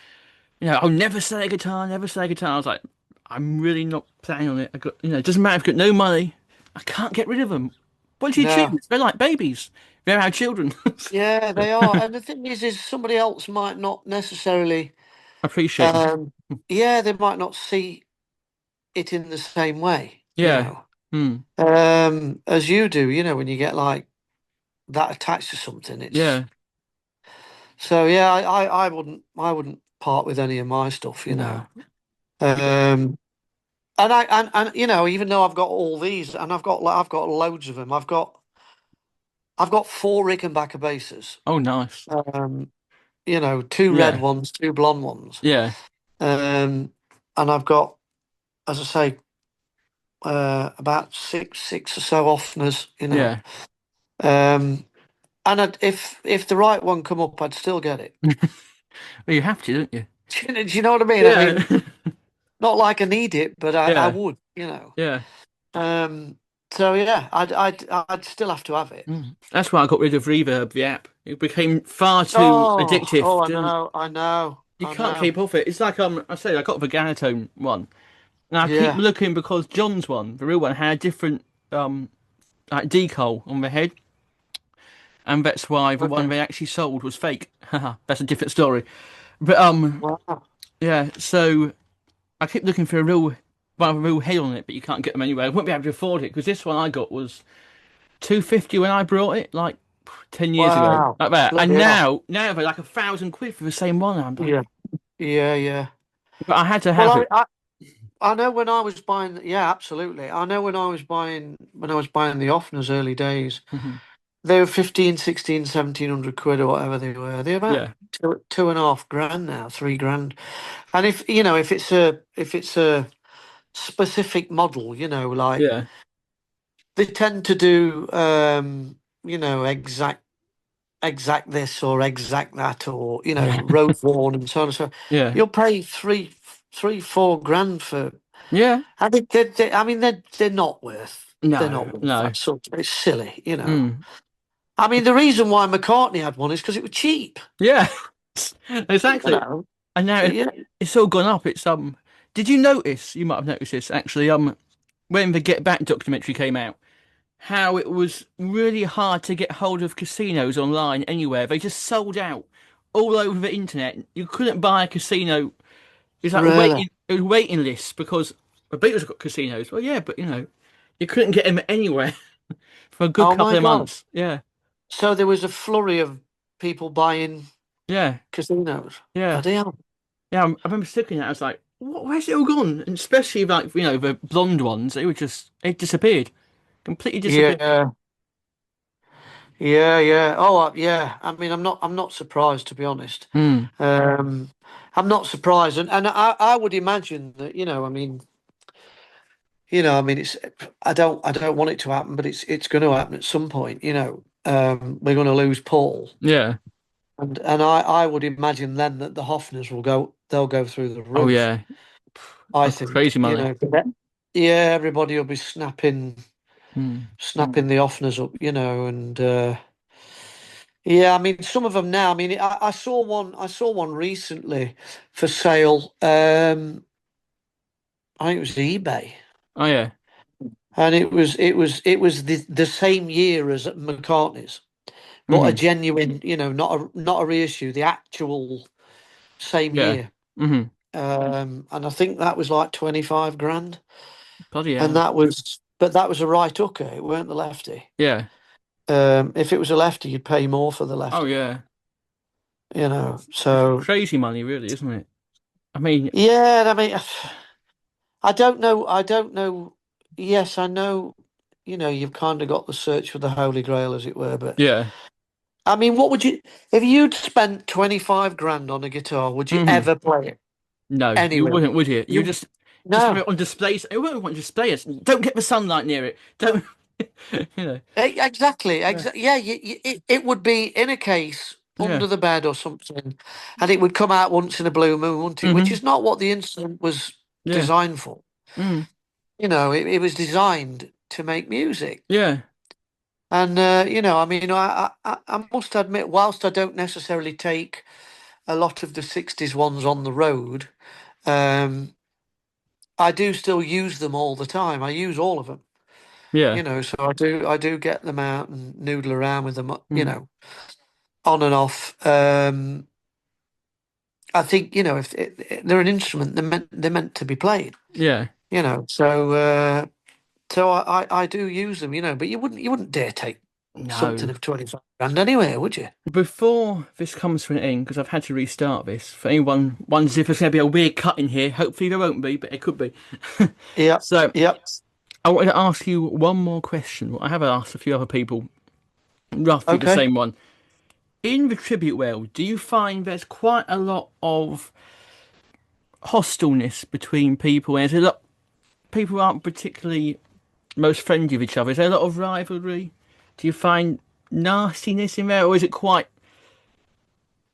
I'll never sell a guitar, never sell a guitar. I was like, I'm really not planning on it. I got, it doesn't matter. I've got no money. I can't get rid of them. What do you No. choose? They're like babies. They're our children. Yeah, they are. And the thing is somebody else might not necessarily. Appreciate them. Um, yeah, they might not see it in the same way. Yeah. Hmm. As you do. When you get like that attached to something, it's Yeah. so. Yeah, I wouldn't part with any of my stuff. No. Um, and even though I've got all these, and I've got loads of them. I've got four Rickenbacker basses. Oh, nice. Um, two red Yeah. ones, two blonde ones. Yeah. Um, and I've got, as I say, about six or so Offners. Yeah. And if the right one come up, I'd still get it. Well, you have to, don't you? Do you know what I mean? I Yeah. mean, not like I need it, but I Yeah. would. Yeah. Um, so yeah, I'd still have to have it. Mm. That's why I got rid of Reverb, the app. It became far too Oh, addictive. oh, I Didn't know, I know, You I can't know. keep off it. It's like I say, I got the Ganatone one. And I keep Yeah. looking because John's one, the real one, had a different like decal on the head, and that's why the one Okay. they actually sold was fake. Haha, that's a different story. But Wow. yeah. So I keep looking for a real one with a real head on it, but you can't get them anywhere. I won't be able to afford it because this one I got was 250 when I brought it, like 10 years ago, Wow. like that. Bloody And hell. now they're like £1,000 for the same one. I'm like, Yeah. Yeah. Yeah. but I had to Well, have it. I know when I was buying. Yeah, absolutely. I know when I was buying the Offners early days. Mhm. They were 15, 16, 1700 quid or whatever they were. They're about Yeah, two and a half grand now, 3 grand. And if it's a specific model, like Yeah, they tend to do, exact this or exact that, or yeah, road worn and so on and so on. yeah, You'll pay 4 grand for. yeah. I think I mean they're not worth. They're No, not worth no. that sort. It's silly. Mm. I mean, the reason why McCartney had one is because it was cheap. Yeah, You exactly. know, And now yeah, it's all gone up. It's Did you notice? You might have noticed this actually. When the Get Back documentary came out, how it was really hard to get hold of casinos online anywhere. They just sold out all over the internet. You couldn't buy a casino. It's like really. it was waiting lists because the Beatles got casinos. Well, yeah, but you couldn't get them anywhere for a good Oh couple my of God! months. Yeah, So there was a flurry of people buying yeah, casinos. yeah, Bloody hell! yeah. I remember looking at it. I was like, where's it all gone? And especially like the blonde ones, it disappeared, completely disappeared. Yeah, yeah. Oh, yeah. I mean, I'm not surprised, to be honest. Hmm. Um, I'm not surprised, and I would imagine that I mean, I don't want it to happen, but it's going to happen at some point. We're going to lose Paul, Yeah. and I would imagine then that the Hoffners they'll go through the Oh roof. yeah. I That's think, crazy money. yeah, everybody will be snapping Hmm. snapping the Hoffners up, and yeah, I mean, some of them now. I mean, I saw one recently for sale. I think it was eBay. Oh yeah. And it was the same year as McCartney's, but a Hmm. genuine, not a reissue, the actual same Yeah. year. Hmm. And I think that was like 25 grand. Bloody And hell. but that was a right hooker. It weren't the lefty. Yeah. If it was a lefty, you'd pay more for the Oh lefty, yeah. So Crazy money, really, isn't it? I mean, yeah, I mean, I don't know. I don't know. Yes, I know. You've kind of got the search for the Holy Grail, as it were, but yeah. I mean, what would you, if you'd spent 25 grand on a guitar, would you Hmm. ever play it No, you anywhere? wouldn't, would you? You You, just have no. it on display. It won't want display it. Don't get the sunlight near it. Don't. You know. Exactly. Yeah. Yeah, it would be in a case Yeah. under the bed or something, and it would come out once in a blue moon, wouldn't it? Which Hmm. is not what the instrument was Yeah. designed for. Mm. It was designed to make music. Yeah. And, I mean, I must admit, whilst I don't necessarily take a lot of the 60s ones on the road, um, I do still use them all the time. I use all of them, Yeah. so I do get them out and noodle around with them, Mm. on and off. I think, if they're an instrument, they're meant to be played, Yeah. so I do use them, but you wouldn't dare take something No. of 25 grand anywhere, would you? Before this comes to an end, because I've had to restart this, for anyone wonders if there's going to be a weird cut in here, hopefully there won't be, but it could be. Yep, So, yep. I wanted to ask you one more question. I have asked a few other people roughly the Okay. same one. In the tribute world, do you find there's quite a lot of hostileness between people? And there's a lot people aren't particularly most friendly with each other. Is there a lot of rivalry? Do you find nastiness in there, or is it quite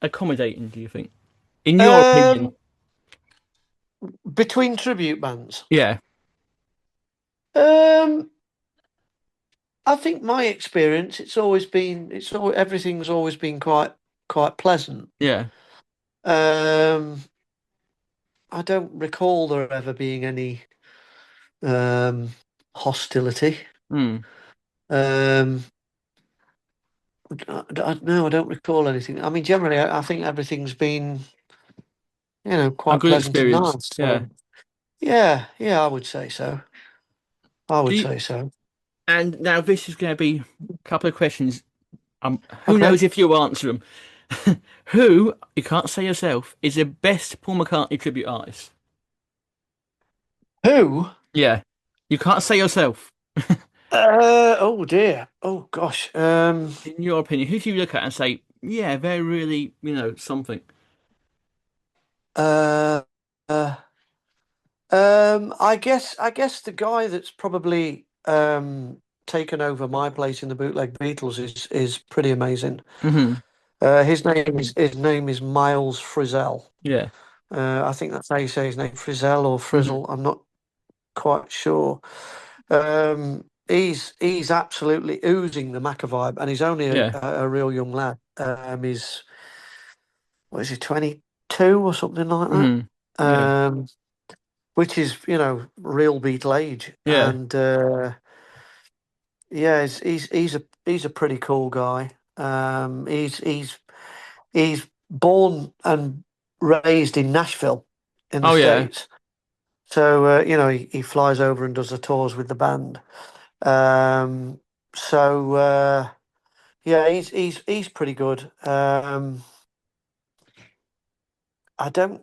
accommodating? Do you think, in your opinion? Um, between tribute bands. Yeah, Um, I think my experience, everything's always been quite pleasant. yeah, Um, I don't recall there ever being any um hostility. mm. Um, no, I don't recall anything. I mean, generally, I think everything's been, A quite good pleasant and experience. nice. Yeah. So, yeah, yeah, I would say so. I Do would you, say so. and now this is going to be a couple of questions. Who Okay. knows if you answer them? Who, you can't say yourself, is the best Paul McCartney tribute artist? Who? Yeah, you can't say yourself. Oh dear. Oh gosh. In your opinion, who do you look at and say? Yeah, they're really, something. Uh, uh, I guess the guy that's probably taken over my place in the bootleg Beatles is pretty amazing. Hmm. His name is Miles Frizzell. Yeah. I think that's how you say his name, Frizzell or Hmm. Frizzle. I'm not quite sure. He's absolutely oozing the Macca vibe, and he's only a, Yeah. a, a real young lad. He's what is he, 22 or something like that? Hmm. Yeah. Um, which is real Beatle age, Yeah. and yeah, he's a pretty cool guy. He's born and raised in Nashville in the Oh yeah. States. So he flies over and does the tours with the band. Um, so yeah, he's pretty good. I don't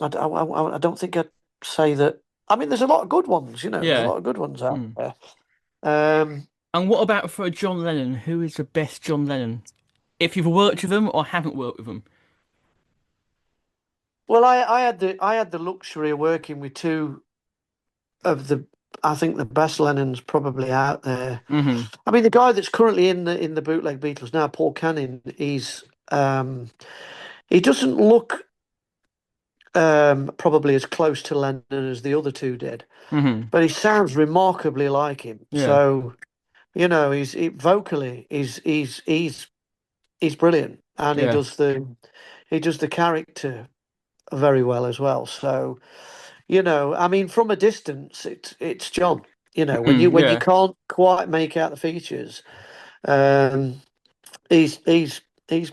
I don't think I'd say that. I mean, there's a lot of good ones. There's a Yeah. lot of good ones out Mm. there. Um, And what about for a John Lennon? Who is the best John Lennon? If you've worked with him or haven't worked with him. well, I had the luxury of working with two of the I think the best Lennons probably out there. Hmm. I mean, the guy that's currently in the bootleg Beatles now, Paul Canning, he doesn't look probably as close to Lennon as the other two did, Hmm. but he sounds remarkably like him. Yeah. So vocally he's brilliant, and he Yeah. does the character very well as well. So I mean, from a distance, it's John. When you Mm, when you yeah. can't quite make out the features, um, he's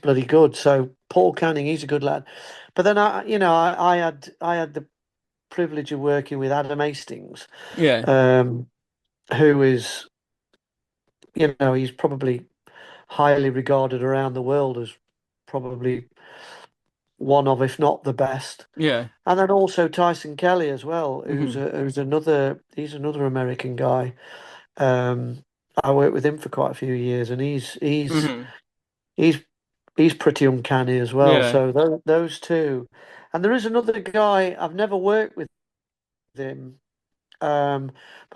bloody good. So Paul Canning, he's a good lad. But then I had the privilege of working with Adam Hastings, Yeah. um, who is he's probably highly regarded around the world as probably one of, if not the best. Yeah. And then also Tyson Kelly as well, who's Hmm. a, who's another he's another American guy. Um, I worked with him for quite a few years, and Hmm. he's he's pretty uncanny as well. Yeah. So those two, and there is another guy I've never worked with him, but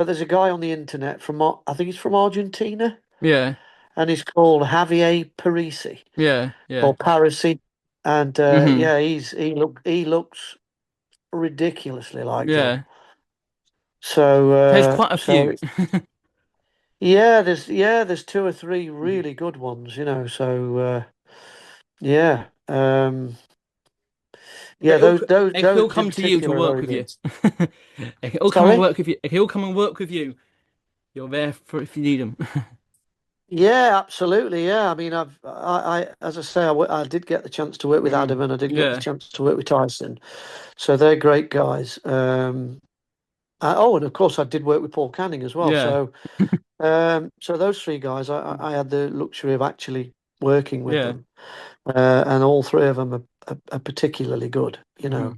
there's a guy on the internet I think he's from Argentina, Yeah. and he's called Javier Parisi Yeah. Yeah. or Parisi, and Hmm. yeah, he looks ridiculously like John. Yeah. So There's quite a so few. yeah, there's two or three really good ones. So yeah, yeah, They'll, those he'll in come to you to particular are work very with you. good. He'll come and Sorry? work with you. He'll come and work with you. You're there for if you need him. Yeah, absolutely. Yeah, I mean, as I say, I did get the chance to work with Hmm. Adam, and I did get the Yeah. chance to work with Tyson. So they're great guys. And of course, I did work with Paul Canning as well. Yeah. So those three guys, I had the luxury of actually working with Yeah. them, and all three of them are particularly good. Hmm.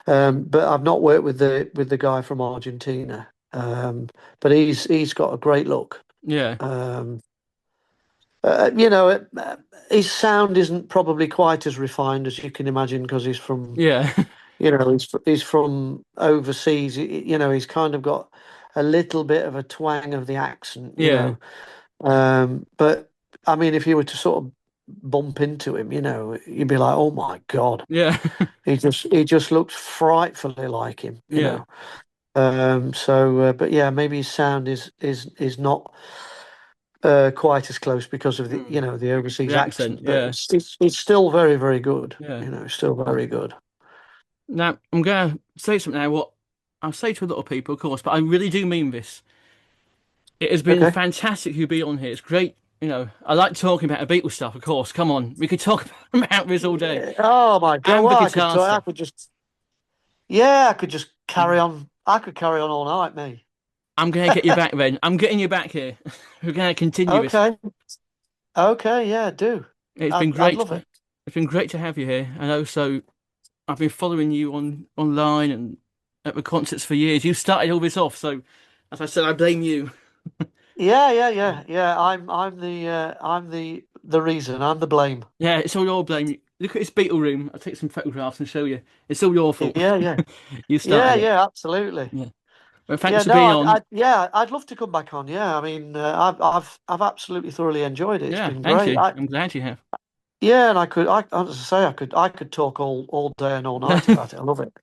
But I've not worked with the guy from Argentina. But he's got a great look. Yeah. Um, uh, you know, it, uh, his sound isn't probably quite as refined as you can imagine because he's from, Yeah. he's from overseas. He's kind of got a little bit of a twang of the accent. Yeah. But I mean, if you were to sort of bump into him, you'd be like, oh my God, Yeah. he just looks frightfully like him. Yeah. But yeah, maybe his sound is not quite as close because of the Hmm. you know the The overseas accent. accent, but Yeah. it's still very, very good. Yeah. Still very good. Now, I'm going to say something now, what I'll say to a lot of people, of course, but I really do mean this. It has been Okay. fantastic you be on here. It's great. I like talking about the Beatles stuff, of course. Come on. We could talk about this all day. Yeah. Oh my God! And the Well, guitar I stuff. could just yeah, I could just carry Mm. on. I could carry on all night, me. I'm going to get you back then. I'm getting you back here. We're going to continue this. Okay. Okay. Yeah, do. It's been I'd great. love it. It's been great to have you here. And also, I've been following you online and at the concerts for years. You started all this off, so as I said, I blame you. Yeah, yeah, yeah, yeah. I'm the the reason. I'm the blame. Yeah, it's all your blame. Look at this beetle room. I'll take some photographs and show you. It's all your fault. Yeah, yeah, You yeah, started it. yeah. Absolutely. Yeah. Well, Yeah, thanks for no, being on. yeah, I'd love to come back on. Yeah, I mean, I've absolutely thoroughly enjoyed it. It's Yeah, been thank great. you. I'm glad you have. Yeah, and I could, as I say, I could talk all day and all night about it. I love it.